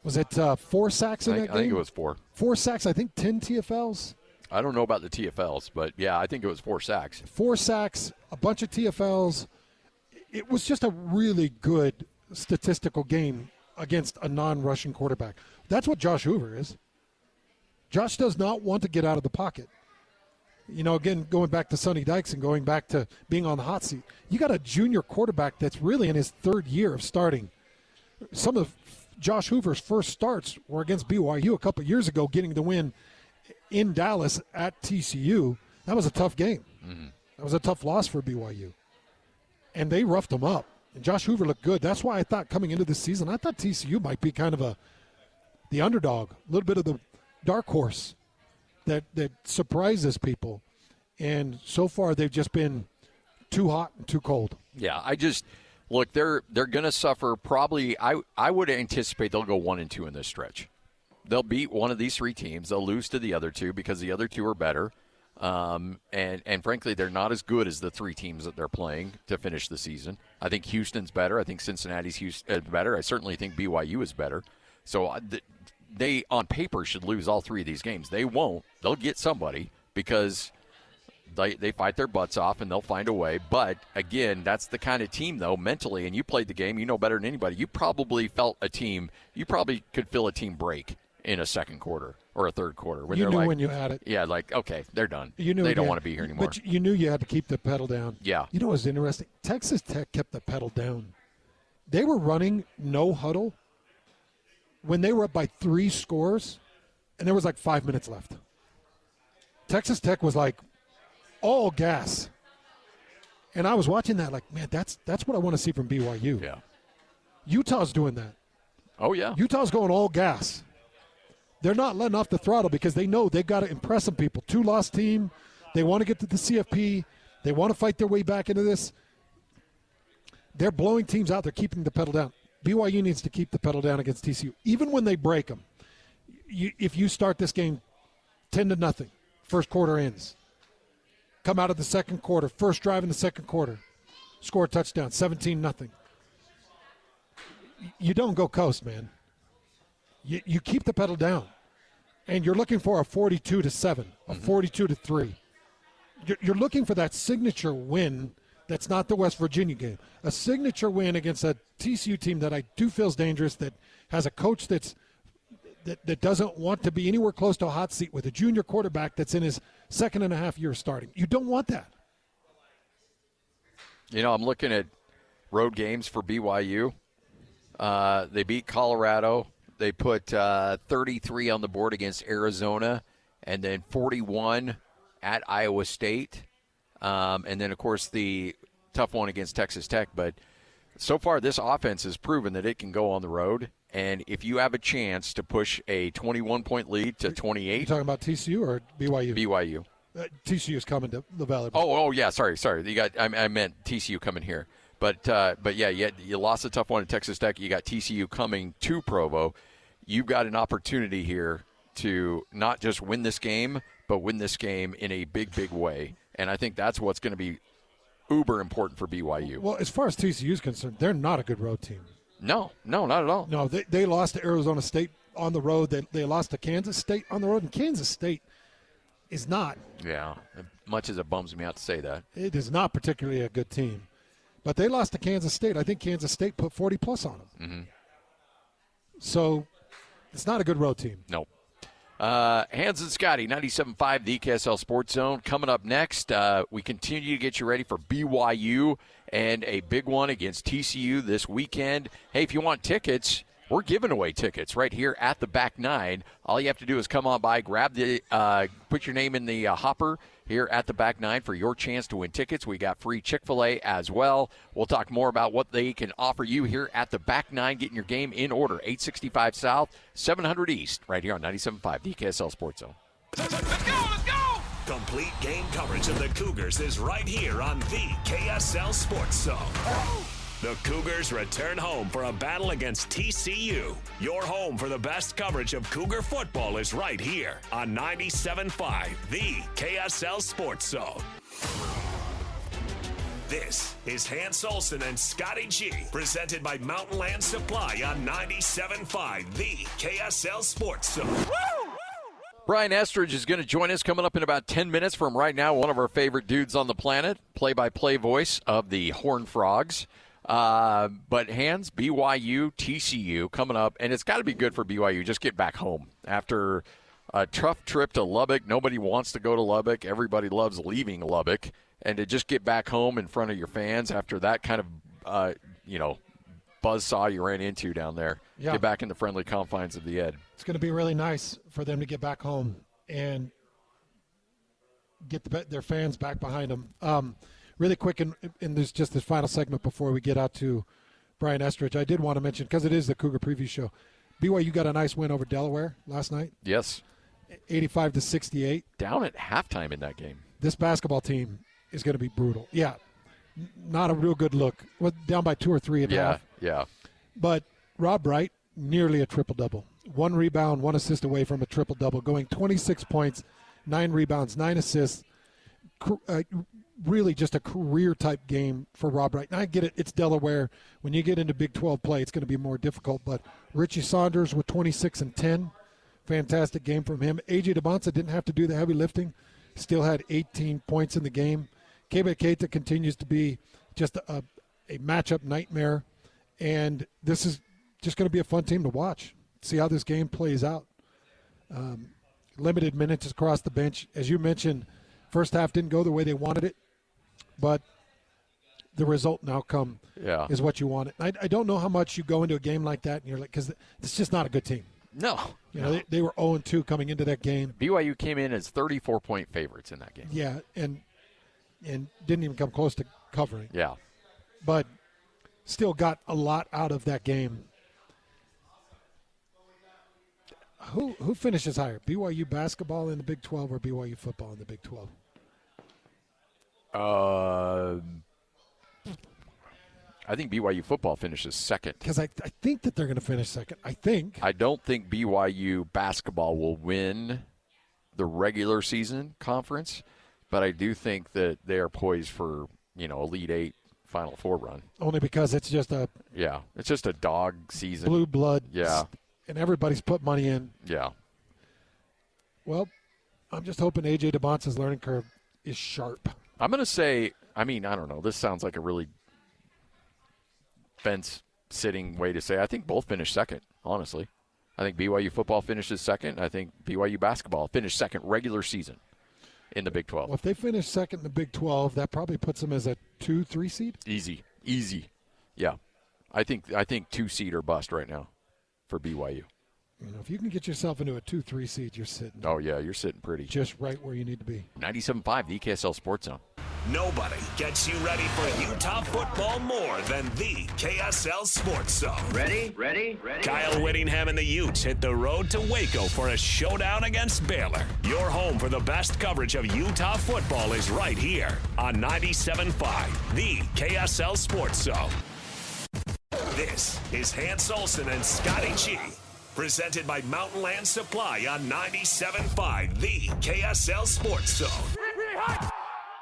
Was it 4 sacks in that game? I think it was 4. 4 sacks, I think 10 TFLs. I don't know about the TFLs, but, yeah, I think it was 4 sacks. 4 sacks, a bunch of TFLs. It was just a really good statistical game against a non-rushing quarterback. That's what Josh Hoover is. Josh does not want to get out of the pocket. Again, going back to Sonny Dykes and going back to being on the hot seat, you got a junior quarterback that's really in his 3rd year of starting. Some of Josh Hoover's first starts were against BYU a couple of years ago, getting the win in Dallas at TCU. That was a tough game. Mm-hmm. That was a tough loss for BYU. And they roughed him up. And Josh Hoover looked good. That's why I thought coming into this season, I thought TCU might be kind of the underdog, a little bit of the dark horse that surprises people. And so far they've just been too hot and too cold. Yeah, look, they're going to suffer probably. I would anticipate they'll go 1-2 in this stretch. They'll beat one of these 3 teams. They'll lose to the other 2 because the other 2 are better. And frankly, they're not as good as the three teams that they're playing to finish the season. I think Houston's better. I think Cincinnati's better. I certainly think BYU is better. So they, on paper, should lose all three of these games. They won't. They'll get somebody because they fight their butts off and they'll find a way. But, again, that's the kind of team, though, mentally, and you played the game, you know better than anybody. You probably felt a team – you probably could feel a team break in a second quarter or a third quarter. When you knew like, when you had it. Yeah, like, okay, they're done. You knew they don't want to be here anymore. But you knew you had to keep the pedal down. Yeah. You know what's interesting? Texas Tech kept the pedal down. They were running no huddle when they were up by 3 scores, and there was like 5 minutes left. Texas Tech was like all gas. And I was watching that like, man, that's what I want to see from BYU. Yeah. Utah's doing that. Oh, yeah. Utah's going all gas. They're not letting off the throttle because they know they've got to impress some people. 2-loss team. They want to get to the CFP. They want to fight their way back into this. They're blowing teams out. They're keeping the pedal down. BYU needs to keep the pedal down against TCU. Even when they break them, if you start this game 10-0, first quarter ends, come out of the second quarter, first drive in the second quarter, score a touchdown, 17-0. You don't go coast, man. You keep the pedal down, and you're looking for a 42-7, a 42-3. You're looking for that signature win. That's not the West Virginia game. A signature win against a TCU team that I do feel is dangerous, that has a coach that doesn't want to be anywhere close to a hot seat with a junior quarterback that's in his 2.5 year starting. You don't want that. You know, I'm looking at road games for BYU. They beat Colorado. They put 33 on the board against Arizona, and then 41 at Iowa State. And then, of course, the tough one against Texas Tech. But so far, this offense has proven that it can go on the road. And if you have a chance to push a 21-point lead to 28. You talking about TCU or BYU? BYU. TCU is coming to the Valley. Oh, yeah. Sorry. I meant TCU coming here. But yeah, you lost a tough one at Texas Tech. You got TCU coming to Provo. You've got an opportunity here to not just win this game, but win this game in a big, big way. And I think that's what's going to be uber important for BYU. Well, as far as TCU is concerned, they're not a good road team. No, not at all. No, they lost to Arizona State on the road. They lost to Kansas State on the road, and Kansas State is not. Yeah, much as it bums me out to say that. It is not particularly a good team. But they lost to Kansas State. I think Kansas State put 40-plus on them. Mm-hmm. So it's not a good road team. No. Hans and Scotty, 97.5, the KSL Sports Zone. Coming up next, we continue to get you ready for BYU and a big one against TCU this weekend. Hey, if you want tickets, we're giving away tickets right here at the Back Nine. All you have to do is come on by, grab put your name in the hopper here at the Back Nine for your chance to win tickets. We got free Chick-fil-A as well. We'll talk more about what they can offer you here at the Back Nine, getting your game in order. 865 South, 700 East, right here on 97.5, the KSL Sports Zone. Let's go! Complete game coverage of the Cougars is right here on the KSL Sports Zone. The Cougars return home for a battle against TCU. Your home for the best coverage of Cougar football is right here on 97.5, the KSL Sports Zone. This is Hans Olsen and Scotty G, presented by Mountain Land Supply on 97.5, the KSL Sports Zone. Brian Estridge is going to join us coming up in about 10 minutes from right now. One of our favorite dudes on the planet, play-by-play voice of the Horned Frogs. But Hans, BYU, TCU coming up, and it's got to be good for BYU. Just get back home after a tough trip to Lubbock. Nobody wants to go to Lubbock. Everybody loves leaving Lubbock, and to just get back home in front of your fans after that kind of, buzzsaw you ran into down there. Yeah. Get back in the friendly confines of the Ed. It's going to be really nice for them to get back home and get their fans back behind them. Really quick, and there's just this final segment before we get out to Brian Estridge. I did want to mention, because it is the Cougar Preview Show, BYU got a nice win over Delaware last night. Yes. 85-68. Down at halftime in that game. This basketball team is going to be brutal. Yeah, not a real good look. Down by 2 or 3 at half. Yeah. But Rob Wright, nearly a triple-double. 1 rebound, 1 assist away from a triple-double, going 26 points, 9 rebounds, 9 assists. Really just a career-type game for Rob Wright. And I get it. It's Delaware. When you get into Big 12 play, it's going to be more difficult. But Richie Saunders with 26 and 10. Fantastic game from him. A.J. DeBonsa didn't have to do the heavy lifting. Still had 18 points in the game. Kebe Keita continues to be just a matchup nightmare. And this is just going to be a fun team to watch. See how this game plays out. Limited minutes across the bench. As you mentioned, first half didn't go the way they wanted it, but the result and outcome is what you wanted. I don't know how much you go into a game like that and you're like, because it's just not a good team. No. They were 0-2 coming into that game. BYU came in as 34-point favorites in that game. Yeah, and didn't even come close to covering. Yeah. But still got a lot out of that game. Who finishes higher, BYU basketball in the Big 12 or BYU football in the Big 12? I think BYU football finishes second. Because I think that they're going to finish second. I don't think BYU basketball will win the regular season conference, but I do think that they are poised for, Elite Eight, Final Four run. Only because it's just it's just a dog season. Blue blood. Yeah. And everybody's put money in. Yeah. Well, I'm just hoping A.J. DeBonsa's learning curve is sharp. I'm going to say, I don't know. This sounds like a really fence-sitting way to say. I think both finished second, honestly. I think BYU football finishes second. I think BYU basketball finished second regular season in the Big 12. Well, if they finish second in the Big 12, that probably puts them as a 2-3 seed? Easy. Yeah. I think 2 seed or bust right now for BYU. If you can get yourself into a 2-3 seed, you're sitting. Oh, yeah, you're sitting pretty. Just right where you need to be. 97.5, the KSL Sports Zone. Nobody gets you ready for Utah football more than the KSL Sports Zone. Ready? Kyle Whittingham and the Utes hit the road to Waco for a showdown against Baylor. Your home for the best coverage of Utah football is right here on 97.5, the KSL Sports Zone. This is Hans Olsen and Scotty G. Presented by Mountain Land Supply on 97.5, the KSL Sports Zone.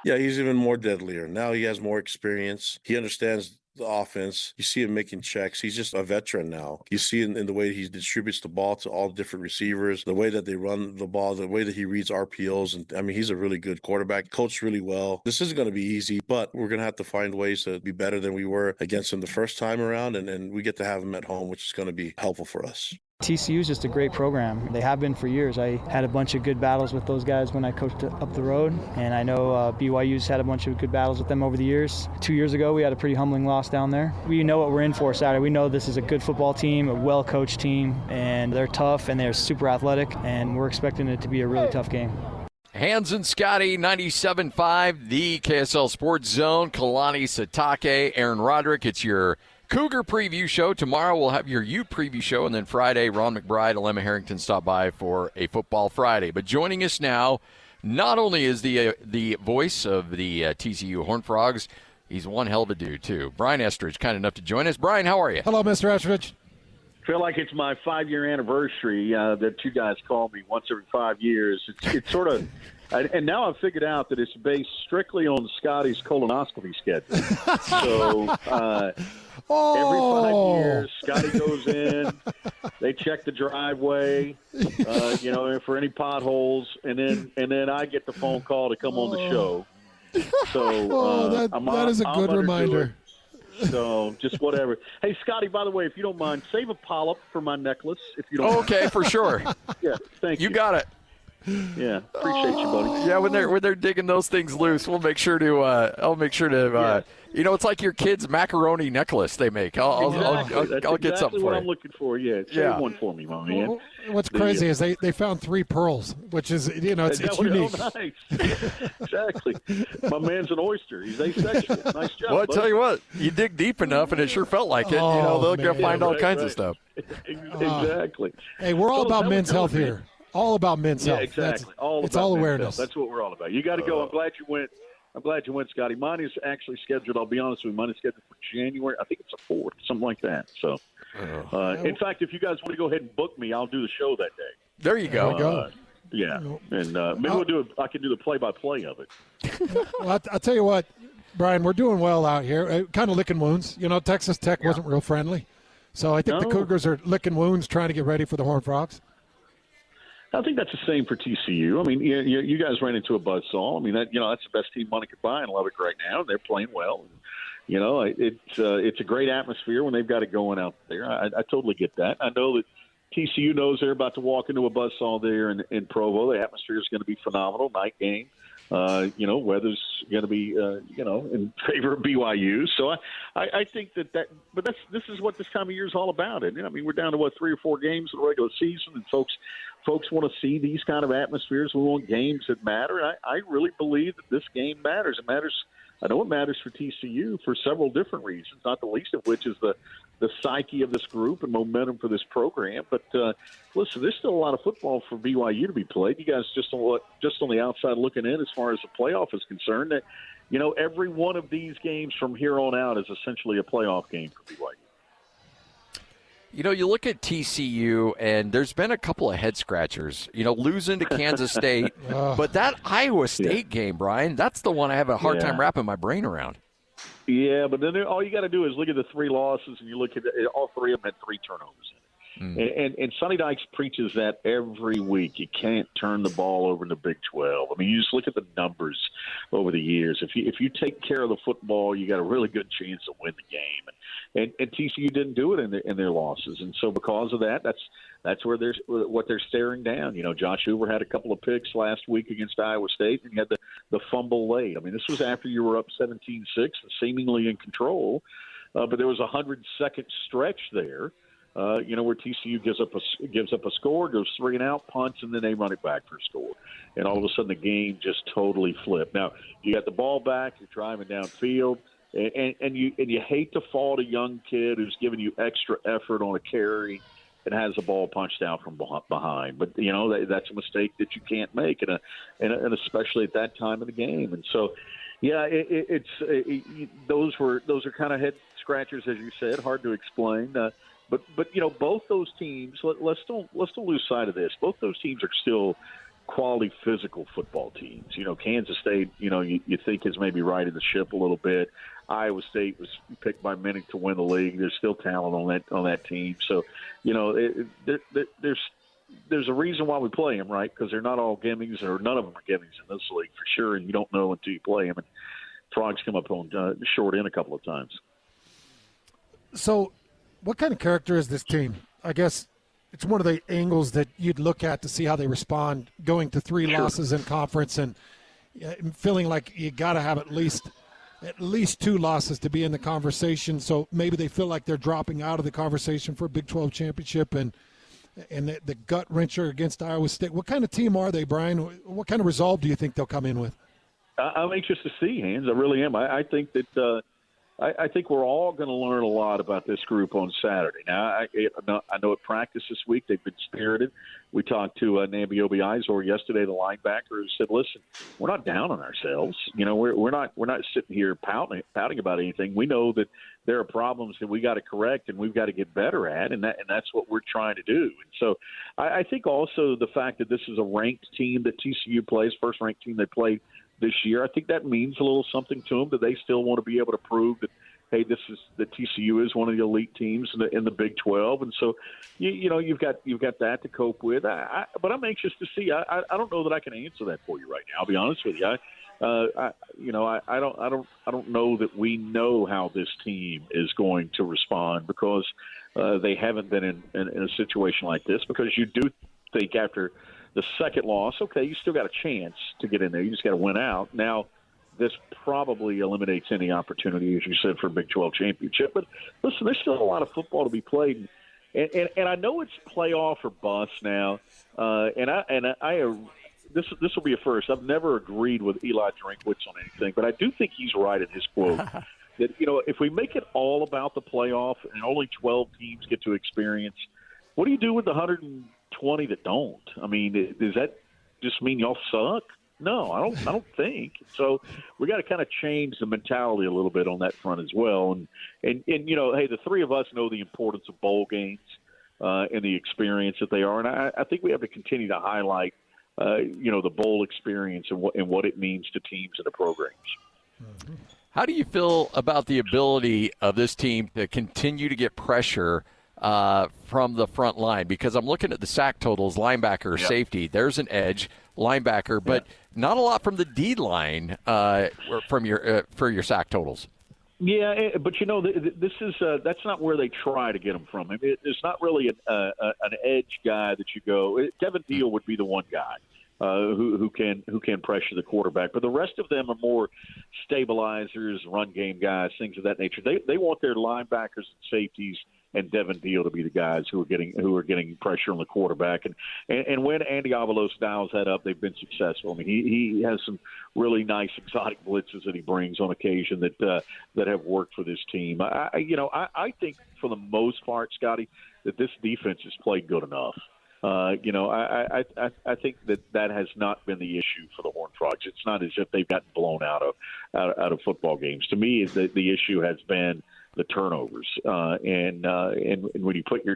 Yeah, he's even more deadlier. Now he has more experience. He understands the offense. You see him making checks. He's just a veteran now. You see in the way he distributes the ball to all different receivers, the way that they run the ball, the way that he reads RPOs. And he's a really good quarterback, coached really well. This isn't going to be easy, but we're going to have to find ways to be better than we were against him the first time around. And we get to have him at home, which is going to be helpful for us. TCU is just a great program. They have been for years. I had a bunch of good battles with those guys when I coached up the road, and I know BYU's had a bunch of good battles with them over the years. 2 years ago, we had a pretty humbling loss down there. We know what we're in for Saturday. We know this is a good football team, a well-coached team, and they're tough, and they're super athletic, and we're expecting it to be a really tough game. Hans and Scotty, 97.5, the KSL Sports Zone. Kalani Sitake, Aaron Roderick. It's your Cougar preview show. Tomorrow we'll have your Ute preview show, and then Friday, Ron McBride, Alema Harrington stop by for a Football Friday. But joining us now, not only is the voice of the TCU Horned Frogs, he's one hell of a dude, too. Brian Estridge, kind enough to join us. Brian, how are you? Hello, Mr. Estridge. Feel like it's my 5-year anniversary that you guys call me once every 5 years. It's sort of, and now I've figured out that it's based strictly on Scotty's colonoscopy schedule. So every 5 years, Scotty goes in, they check the driveway, for any potholes, and then I get the phone call to come on the show. So that is a good reminder. So just whatever. Hey, Scotty, by the way, if you don't mind, save a polyp for my necklace. If you don't. Okay, for sure. Yeah, thank you. You got it. Yeah, appreciate you, buddy. Yeah, when they're digging those things loose, we'll make sure to. I'll make sure to. It's like your kid's macaroni necklace they make. I'll get something for what you. I'm looking for. Yeah, save one for me, my man. What's crazy is they found 3 pearls, which is it's unique. Oh, nice. Exactly. My man's an oyster. He's asexual. Nice job. Well, I tell you what, you dig deep enough, and it sure felt like it. They'll go find all kinds of stuff. Exactly. Hey, we're all about men's health here. All about men's health. Exactly. It's all awareness. That's what we're all about. You got to go. I'm glad you went, Scotty. Mine is actually scheduled. I'll be honest with you. Mine is scheduled for January. I think it's the 4th, something like that. So, in fact, if you guys want to go ahead and book me, I'll do the show that day. There you go. Yeah, and maybe I can do the play-by-play of it. Well, I'll tell you what, Brian, we're doing well out here. Kind of licking wounds. Texas Tech wasn't real friendly. So I think the Cougars are licking wounds, trying to get ready for the Horned Frogs. I think that's the same for TCU. I mean, you guys ran into a buzzsaw. I mean, that's the best team money could buy in Lubbock right now. They're playing well. It's a great atmosphere when they've got it going out there. I totally get that. I know that TCU knows they're about to walk into a buzzsaw there in Provo. The atmosphere is going to be phenomenal. Night game. Weather's going to be, in favor of BYU. So I think but this is what this time of year is all about. And I mean, we're down to 3 or 4 games in the regular season, and folks want to see these kind of atmospheres. We want games that matter. And I really believe that this game matters. It matters. I know it matters for TCU for several different reasons, not the least of which is the psyche of this group and momentum for this program. But listen, there's still a lot of football for BYU to be played. You guys just on the outside looking in as far as the playoff is concerned, that every one of these games from here on out is essentially a playoff game for BYU. You look at TCU, and there's been a couple of head-scratchers, losing to Kansas State. But that Iowa State game, Brian, that's the one I have a hard time wrapping my brain around. Yeah, but then all you got to do is look at the 3 losses, and you look at all 3 of them had 3 turnovers in it. And Sonny Dykes preaches that every week. You can't turn the ball over in the Big 12. I mean, you just look at the numbers over the years. If you take care of the football, you got a really good chance to win the game. And TCU didn't do it in their losses, and so because of that, that's where what they're staring down. Josh Hoover had a couple of picks last week against Iowa State, and he had the fumble late. I mean, this was after you were up 17-6 and seemingly in control, but there was a 100-second stretch there. Where TCU gives up a score, goes 3 and out, punts, and then they run it back for a score. And all of a sudden the game just totally flipped. Now, you got the ball back, you're driving downfield, and you hate to fault a young kid who's giving you extra effort on a carry and has the ball punched out from behind. But, that's a mistake that you can't make, and especially at that time of the game. And so, yeah, those are kind of head scratchers, as you said, hard to explain. But both those teams. Let's don't lose sight of this. Both those teams are still quality physical football teams. Kansas State. You think is maybe riding the ship a little bit. Iowa State was picked by many to win the league. There's still talent on that team. So there's a reason why we play them, right? Because they're not all gimmies, or none of them are gimmies in this league for sure. And you don't know until you play them. And Frogs come up on short end a couple of times. So, what kind of character is this team? I guess it's one of the angles that you'd look at to see how they respond going to 3 losses in conference and feeling like you got to have at least 2 losses to be in the conversation. So maybe they feel like they're dropping out of the conversation for a Big 12 championship and the gut wrencher against Iowa State. What kind of team are they, Brian? What kind of resolve do you think they'll come in with? I'm anxious to see, Hans. I really am. I think that I think we're all going to learn a lot about this group on Saturday. Now, I know at practice this week they've been spirited. We talked to Nambi Izor yesterday, the linebacker, who said, "Listen, we're not down on ourselves. We're not sitting here pouting about anything. We know that there are problems that we got to correct and we've got to get better at, and that's what we're trying to do." And so, I think also the fact that this is a ranked team that TCU plays, first ranked team they played this year, I think that means a little something to them, that they still want to be able to prove that, hey, TCU is one of the elite teams in the Big 12, and so you've got that to cope with. But I'm anxious to see. I don't know that I can answer that for you right now. I'll be honest with you. I don't know that we know how this team is going to respond, because they haven't been in a situation like this. Because you do think after the second loss, okay, you still got a chance to get in there. You just got to win out. Now, this probably eliminates any opportunity, as you said, for a Big 12 championship. But listen, there's still a lot of football to be played, and I know it's playoff or bust now. This will be a first. I've never agreed with Eli Drinkwitz on anything, but I do think he's right in his quote that if we make it all about the playoff and only 12 teams get to experience, what do you do with the 120 that don't? I mean, does that just mean y'all suck? No, I don't think so. We got to kind of change the mentality a little bit on that front as well. And hey, the 3 of us know the importance of bowl games and the experience that they are. And I think we have to continue to highlight the bowl experience and what it means to teams and the programs. How do you feel about the ability of this team to continue to get pressure from the front line? Because I'm looking at the sack totals, linebacker, safety. There's an edge, linebacker, but not a lot from the D line for your sack totals. Yeah, but this is that's not where they try to get them from. I mean, it's not really an edge guy that you go. Devin Deal would be the one guy who can pressure the quarterback, but the rest of them are more stabilizers, run game guys, things of that nature. They want their linebackers and safeties and Devin Deal to be the guys who are getting pressure on the quarterback. And when Andy Avalos dials that up, they've been successful. I mean, he has some really nice exotic blitzes that he brings on occasion that have worked for this team. I think for the most part, Scotty, that this defense has played good enough. I think that has not been the issue for the Horned Frogs. It's not as if they've gotten blown out of football games. To me, the issue has been the turnovers, and when you put your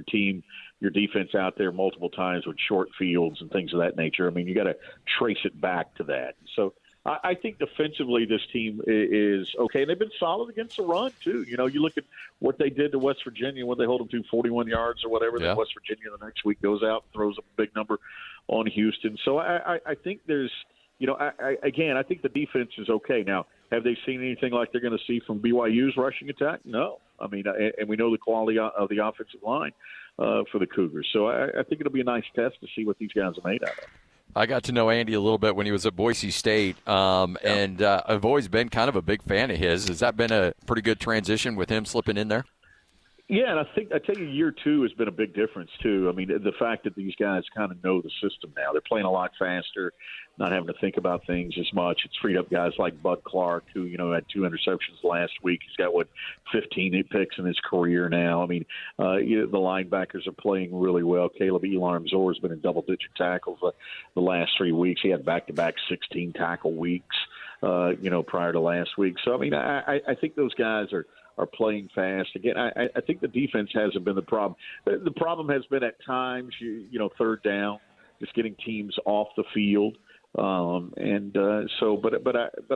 defense out there multiple times with short fields and things of that nature, I mean, you got to trace it back to that. So I think defensively this team is okay, and they've been solid against the run too. You look at what they did to West Virginia when they hold them to 41 yards or whatever. Then West Virginia the next week goes out and throws a big number on Houston. So I think there's, I think the defense is okay. Now, have they seen anything like they're going to see from BYU's rushing attack? No. I mean, and we know the quality of the offensive line for the Cougars. So I think it'll be a nice test to see what these guys are made out of. I got to know Andy a little bit when he was at Boise State, and I've always been kind of a big fan of his. Has that been a pretty good transition with him slipping in there? Yeah, and I tell you, year two has been a big difference, too. I mean, the fact that these guys kind of know the system now. They're playing a lot faster, not having to think about things as much. It's freed up guys like Bud Clark, who, had 2 interceptions last week. He's got, 15 picks in his career now. I mean, the linebackers are playing really well. Caleb Elarm-Zor has been in double-digit tackles the last 3 weeks. He had back-to-back 16-tackle weeks, prior to last week. So, I mean, I think those guys are playing fast. Again, I think the defense hasn't been the problem. The problem has been at times, third down, just getting teams off the field. But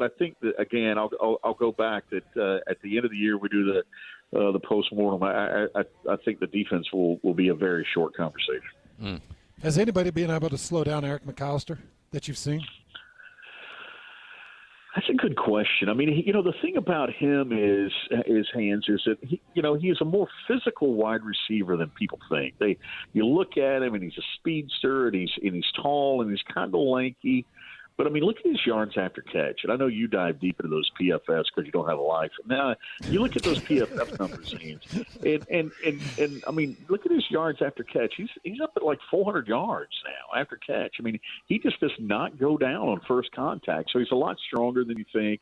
I think that, again, I'll go back that at the end of the year we do the postmortem. I think the defense will be a very short conversation. Has anybody been able to slow down Eric McAllister that you've seen? That's a good question. I mean, the thing about him is Hans, is that he is a more physical wide receiver than people think. You look at him and he's a speedster and he's tall and he's kind of lanky. But, I mean, look at his yards after catch. And I know you dive deep into those PFFs because you don't have a life. Now, you look at those PFF numbers, and I mean, look at his yards after catch. He's up at like 400 yards now after catch. I mean, he just does not go down on first contact. So he's a lot stronger than you think.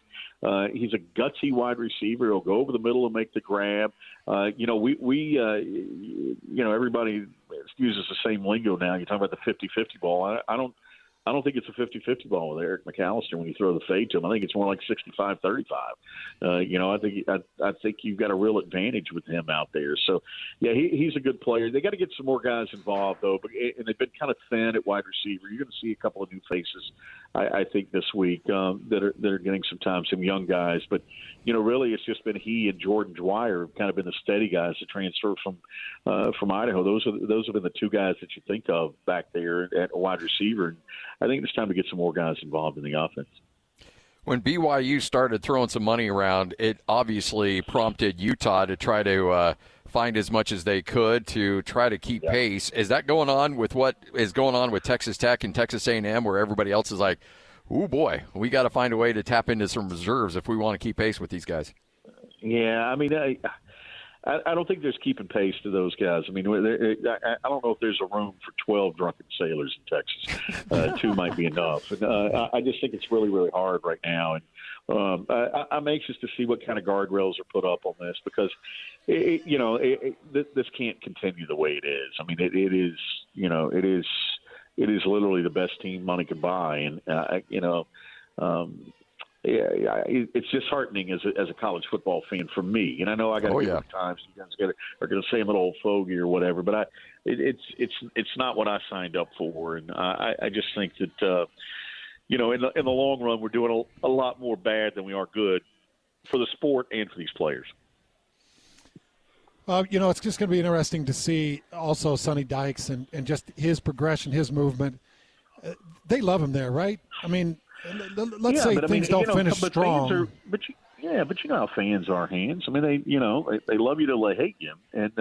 He's a gutsy wide receiver. He'll go over the middle and make the grab. Everybody uses the same lingo now. You're talking about the 50-50 ball. I don't think it's a 50-50 ball with Eric McAllister when you throw the fade to him. I think it's more like 65-35. I think you've got a real advantage with him out there. So, yeah, he's a good player. They got to get some more guys involved, though. And they've been kind of thin at wide receiver. You're going to see a couple of new faces, I think, this week that are getting some time, some young guys. But, really it's just been he and Jordan Dwyer have kind of been the steady guys to transfer from Idaho. Those have been the two guys that you think of back there at wide receiver. And I think it's time to get some more guys involved in the offense. When BYU started throwing some money around, it obviously prompted Utah to try to find as much as they could to try to keep pace. Is that going on with what is going on with Texas Tech and Texas A&M, where everybody else is like, oh boy, we got to find a way to tap into some reserves if we want to keep pace with these guys? Yeah, I mean, I don't think there's keeping pace to those guys. I mean, I don't know if there's a room for 12 drunken sailors in Texas. 2 might be enough. And, I just think it's really, really hard right now. And I'm anxious to see what kind of guardrails are put up on this because, this can't continue the way it is. I mean, it is literally the best team money could buy. And, it's disheartening as a college football fan for me. And I know I got to give it times. You guys are going to say I'm an old fogey or whatever, but it's not what I signed up for. And I just think that in the long run, we're doing a lot more bad than we are good for the sport and for these players. It's just going to be interesting to see also Sonny Dykes and just his progression, his movement. They love him there, right? I mean, let's say things don't finish strong. But you know how fans are, Hands. I mean, they love you till they hate you, and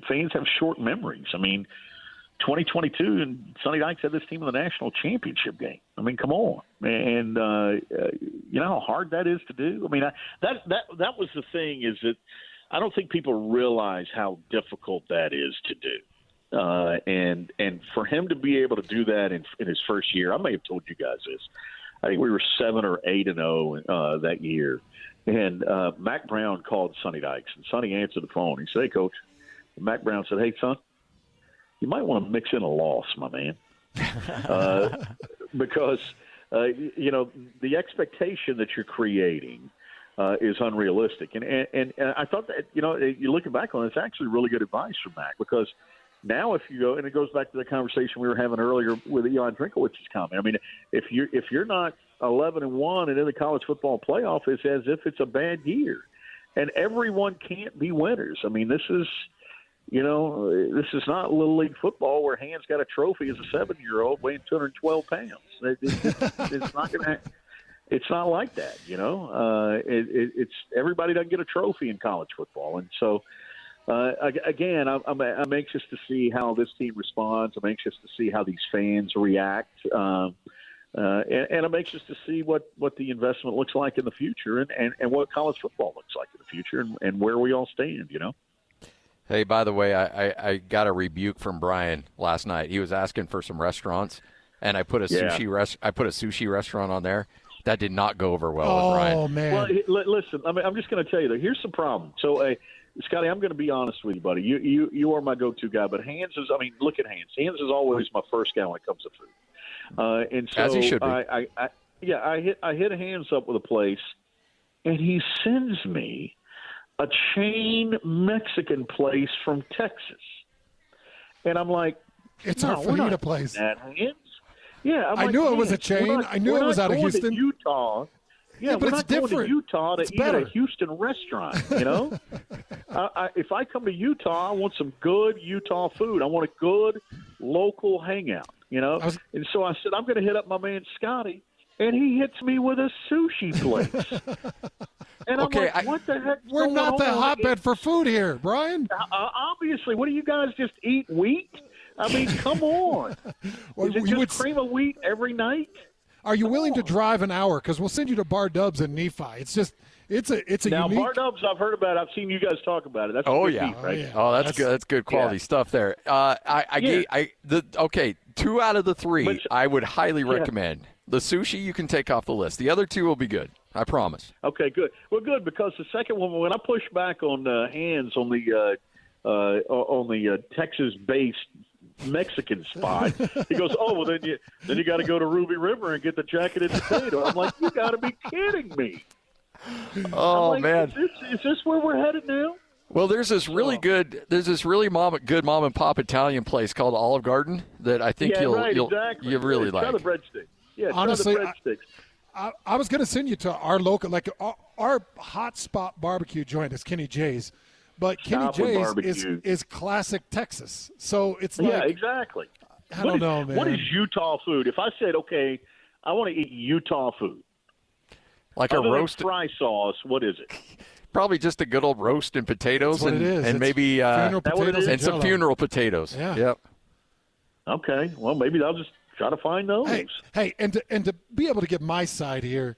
fans have short memories. I mean, 2022, and Sonny Dykes had this team in the national championship game. I mean, come on, and you know how hard that is to do. I mean, that was the thing, is that I don't think people realize how difficult that is to do. And for him to be able to do that in his first year, I may have told you guys this. I think we were 7 or 8-0 that year, and Mac Brown called Sonny Dykes, and Sonny answered the phone. He said, "Hey, Coach." And Mac Brown said, "Hey, son, you might want to mix in a loss, my man, because the expectation that you're creating is unrealistic." And I thought that you looking back on it, it's actually really good advice from Mac, because now if you go, and it goes back to the conversation we were having earlier with Jan Drinkowicz's comment. I mean, if you're not 11-1 and in the college football playoff, it's as if it's a bad year, and everyone can't be winners. I mean, this is not Little League football where Hans got a trophy as a 7-year-old weighing 212 pounds. It's not going to. It's not like that, It's everybody doesn't get a trophy in college football, and so. Again, I'm anxious to see how this team responds. I'm anxious to see how these fans react, and I'm anxious to see what the investment looks like in the future, and what college football looks like in the future, and where we all stand. Hey, by the way, I got a rebuke from Brian last night. He was asking for some restaurants, and I put a sushi restaurant on there. That did not go over well with Brian. Oh man! Well, listen, I'm just going to tell you that here's the problem. So. Scotty, I'm going to be honest with you, buddy. You are my go-to guy, but Hans is. I mean, look at Hans. Hans is always my first guy when it comes to food. And so as he should be. I hit Hans up with a place, and he sends me a chain Mexican place from Texas, and I'm like, it's our fajita place. That, Hans? Yeah, I knew it was a chain. I knew it was out of Houston, Utah. Yeah, but it's different. Going to Utah to eat better. at a Houston restaurant, if I come to Utah, I want some good Utah food. I want a good local hangout, And so I said, I'm going to hit up my man Scotty, and he hits me with a sushi place. And I'm like, what the heck? We're not the hotbed for food here, Brian. Obviously, what do you guys just eat wheat? I mean, come on. Is it just cream of wheat every night? Are you willing to drive an hour? Because we'll send you to Bar Dubs in Nephi. It's a now, unique. Bar Dubs, I've heard about it. I've seen you guys talk about it. That's Beef, right? Yeah. Oh, that's good. That's good quality stuff there. 2 out of the 3 I would highly recommend. The sushi you can take off the list. The other 2 will be good. I promise. Okay, good. Well, good, because the second one, when I push back on Hands on the Texas-based Mexican spot, he goes, "Oh, well, then you got to go to Ruby River and get the jacketed potato." I'm like, "You got to be kidding me!" Oh man, is this where we're headed now? Well, there's this really good mom and pop Italian place called Olive Garden that I think you'll really like. Try the breadsticks. Yeah, honestly, try the breadsticks. I was going to send you to our local, our hot spot barbecue joint is Kenny J's. But Kenny J's is classic Texas. So it's like. Yeah, exactly. I don't know, man. What is Utah food? If I said, okay, I want to eat Utah food. Like other a roast. Than fry sauce, what is it? Probably just a good old roast and potatoes and maybe and some funeral potatoes. Yeah. Yep. Okay. Well, maybe I'll just try to find those. Hey, and to be able to get my side here,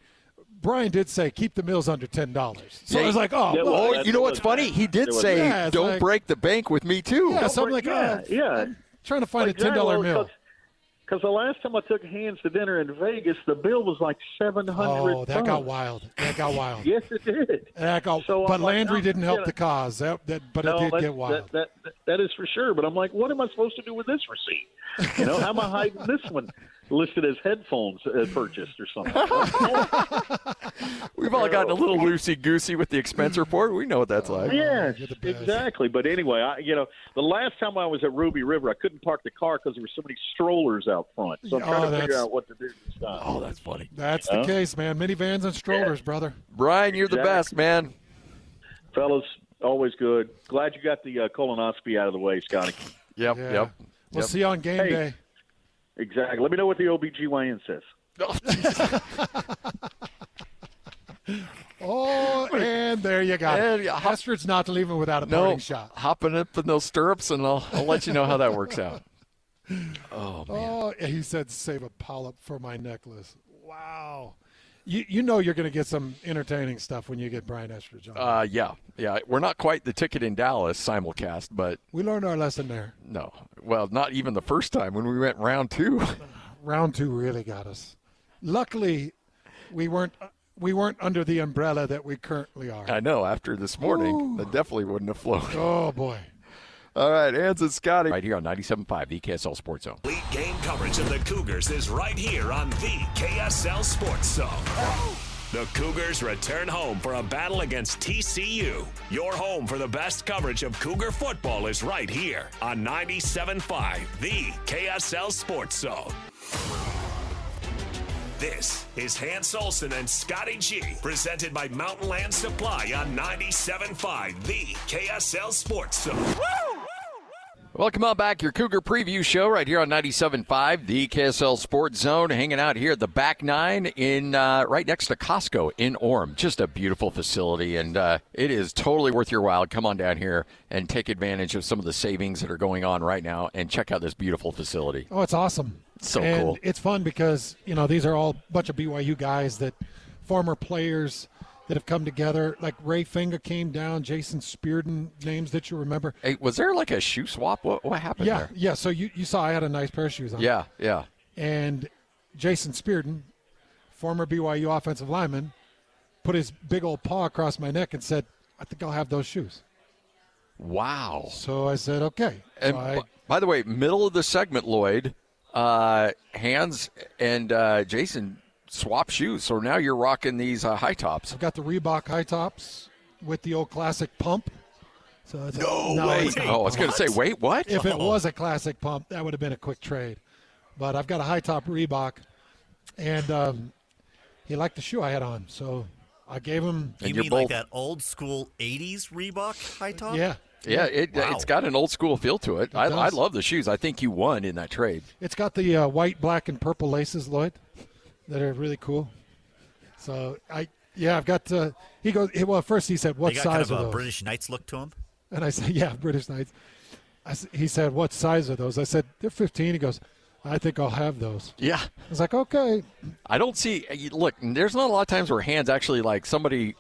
Brian did say keep the meals under $10. So I was like, you know what's funny? He did say don't break the bank with me too. Yeah, so I'm like, I'm trying to find a $10 meal. Because the last time I took Hands to dinner in Vegas, the bill was like $700. Oh, that got wild. Yes, it did. But Landry didn't help the cause. But it did get wild. That is for sure. But I'm like, what am I supposed to do with this receipt? How am I hiding this one? listed as headphones purchased or something. We've all gotten a little loosey-goosey with the expense report. We know what that's like. Yeah, exactly. But anyway, the last time I was at Ruby River, I couldn't park the car because there were so many strollers out front. So I'm trying to figure out what to do this time. Oh, that's funny. That's the case, man. Minivans and strollers, brother. Brian, you're the best, man. Fellas, always good. Glad you got the colonoscopy out of the way, Scotty. Yep. We'll see you on game day. Exactly. Let me know what the OBGYN says. Oh, and there you go. Estridge not leaving without a parting shot. Hopping up in those stirrups, and I'll let you know how that works out. Oh, man. Oh, he said, save a polyp for my necklace. Wow. You know you're going to get some entertaining stuff when you get Brian Estridge on. Yeah. We're not quite the Ticket in Dallas simulcast, but we learned our lesson there. No. Well, not even the first time when we went round 2. Round 2 really got us. Luckily, we weren't under the umbrella that we currently are. I know. After this morning, that definitely wouldn't have flown. Oh, boy. All right, Hans and Scotty. Right here on 97.5, the KSL Sports Zone. Elite game coverage of the Cougars is right here on the KSL Sports Zone. The Cougars return home for a battle against TCU. Your home for the best coverage of Cougar football is right here on 97.5, the KSL Sports Zone. This is Hans Olsen and Scotty G, presented by Mountain Land Supply on 97.5, the KSL Sports Zone. Welcome on back, your Cougar preview show right here on 97.5, the KSL Sports Zone, hanging out here at the Back Nine in right next to Costco in Orem. Just a beautiful facility, and it is totally worth your while. Come on down here and take advantage of some of the savings that are going on right now and check out this beautiful facility. Oh, it's awesome. So and cool. It's fun because, these are all a bunch of BYU guys that former players that have come together. Like Ray Finga came down, Jason Spearden, names that you remember. Hey, was there like a shoe swap? What happened there? Yeah, so you saw I had a nice pair of shoes on. Yeah. And Jason Spearden, former BYU offensive lineman, put his big old paw across my neck and said, I think I'll have those shoes. Wow. So I said, okay. And by the way, middle of the segment, Lloyd, Hans and Jason swap shoes. So now you're rocking these high tops. I've got the Reebok high tops with the old classic pump. So it's no way. Oh, I was going to say, wait, what? If it was a classic pump, that would have been a quick trade. But I've got a high top Reebok, and he liked the shoe I had on. So I gave him. You mean like that old school 80s Reebok high top? Yeah. Yeah, it's got an old school feel to it. I love the shoes. I think you won in that trade. It's got the white, black, and purple laces, Lloyd, that are really cool. So I've got. He goes. Well, first he said, "What size kind of are a those?" British Knights look to him. And I said, "Yeah, British Knights." He said, "What size are those?" I said, "They're 15." He goes, "I think I'll have those." Yeah. I was like, "Okay." I don't see. Look, there's not a lot of times where Hans actually somebody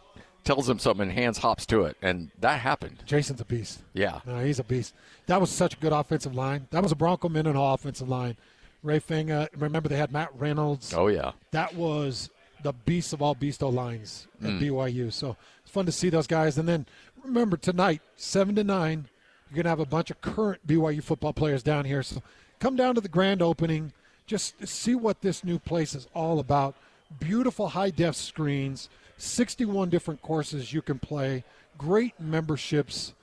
tells him something and Hans hops to it, and that happened. Jason's a beast. Yeah. No, he's a beast. That was such a good offensive line. That was a Bronco Mendenhall offensive line. Ray Finga, remember they had Matt Reynolds. Oh, yeah. That was the beast of all beasto lines at BYU. So it's fun to see those guys. And then remember, tonight, 7 to 9, you're going to have a bunch of current BYU football players down here. So come down to the grand opening. Just see what this new place is all about. Beautiful high-def screens. 61 different courses you can play, great memberships,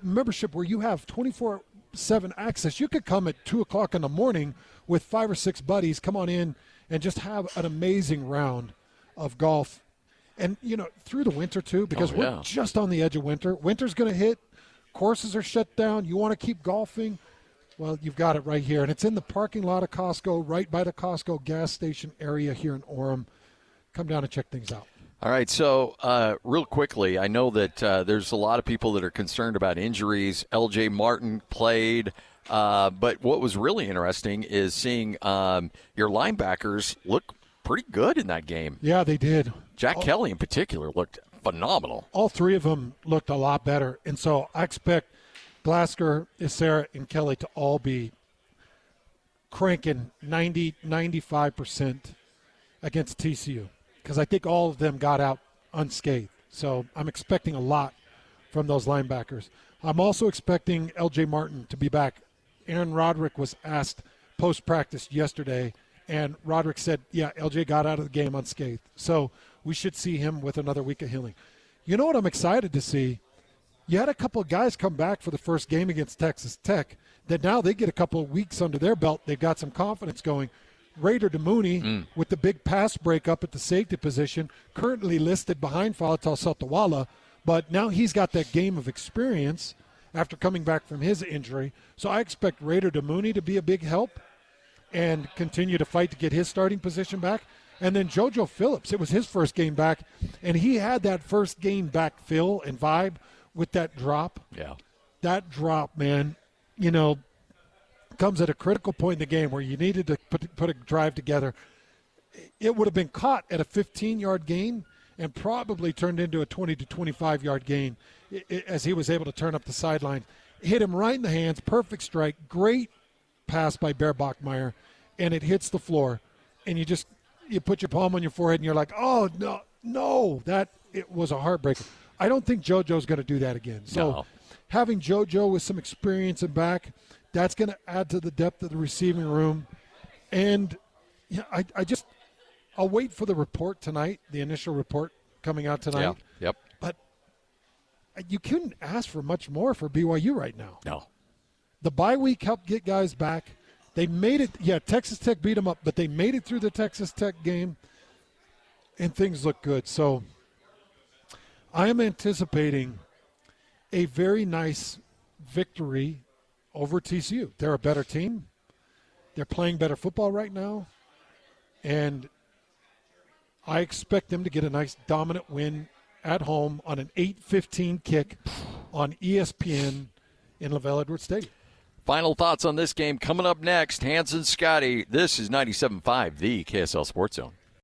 membership where you have 24/7 access. You could come at 2 o'clock in the morning with 5 or 6 buddies, come on in and just have an amazing round of golf. And, through the winter too, because we're just on the edge of winter. Winter's going to hit. Courses are shut down. You want to keep golfing? Well, you've got it right here. And it's in the parking lot of Costco, right by the Costco gas station area here in Orem. Come down and check things out. All right, so real quickly, I know that there's a lot of people that are concerned about injuries. L.J. Martin played, but what was really interesting is seeing your linebackers look pretty good in that game. Yeah, they did. Jack Kelly in particular looked phenomenal. All 3 of them looked a lot better, and so I expect Glasgow, Isera, and Kelly to all be cranking 90, 95% against TCU. Because I think all of them got out unscathed. So I'm expecting a lot from those linebackers. I'm also expecting L.J. Martin to be back. Aaron Roderick was asked post-practice yesterday, And Roderick said, yeah, LJ got out of the game unscathed. So we should see him with another week of healing. You know what I'm excited to see? You had a couple of guys come back for the first game against Texas Tech that now they get a couple of weeks under their belt. They've got some confidence going. Raider DeMooney with the big pass breakup at the safety position, currently listed behind Falatal Saltawala, but now he's got that game of experience after coming back from his injury. So I expect Raider DeMooney to be a big help and continue to fight to get his starting position back. And then JoJo Phillips, it was his first game back, and he had that first game back feel and vibe with that drop. Yeah. That drop, man, comes at a critical point in the game where you needed to put a drive together. It would have been caught at a 15-yard gain and probably turned into a 20 to 25-yard gain as he was able to turn up the sideline. Hit him right in the hands, perfect strike, great pass by Bear Bachmeier, and it hits the floor. And you put your palm on your forehead and you're like, oh, no, it was a heartbreaker. I don't think JoJo's going to do that again. So having JoJo with some experience and back, that's going to add to the depth of the receiving room. And I'll wait for the report tonight, the initial report coming out tonight. Yeah. Yep. But you couldn't ask for much more for BYU right now. No. The bye week helped get guys back. They made it. Yeah, Texas Tech beat them up, but they made it through the Texas Tech game, and things look good. So I am anticipating a very nice victory over TCU. They're a better team. They're playing better football right now. And I expect them to get a nice dominant win at home on an 8:15 kick on ESPN in LaVell Edwards Stadium. Final thoughts on this game coming up next. Hans and Scotty, this is 97.5, the KSL Sports Zone.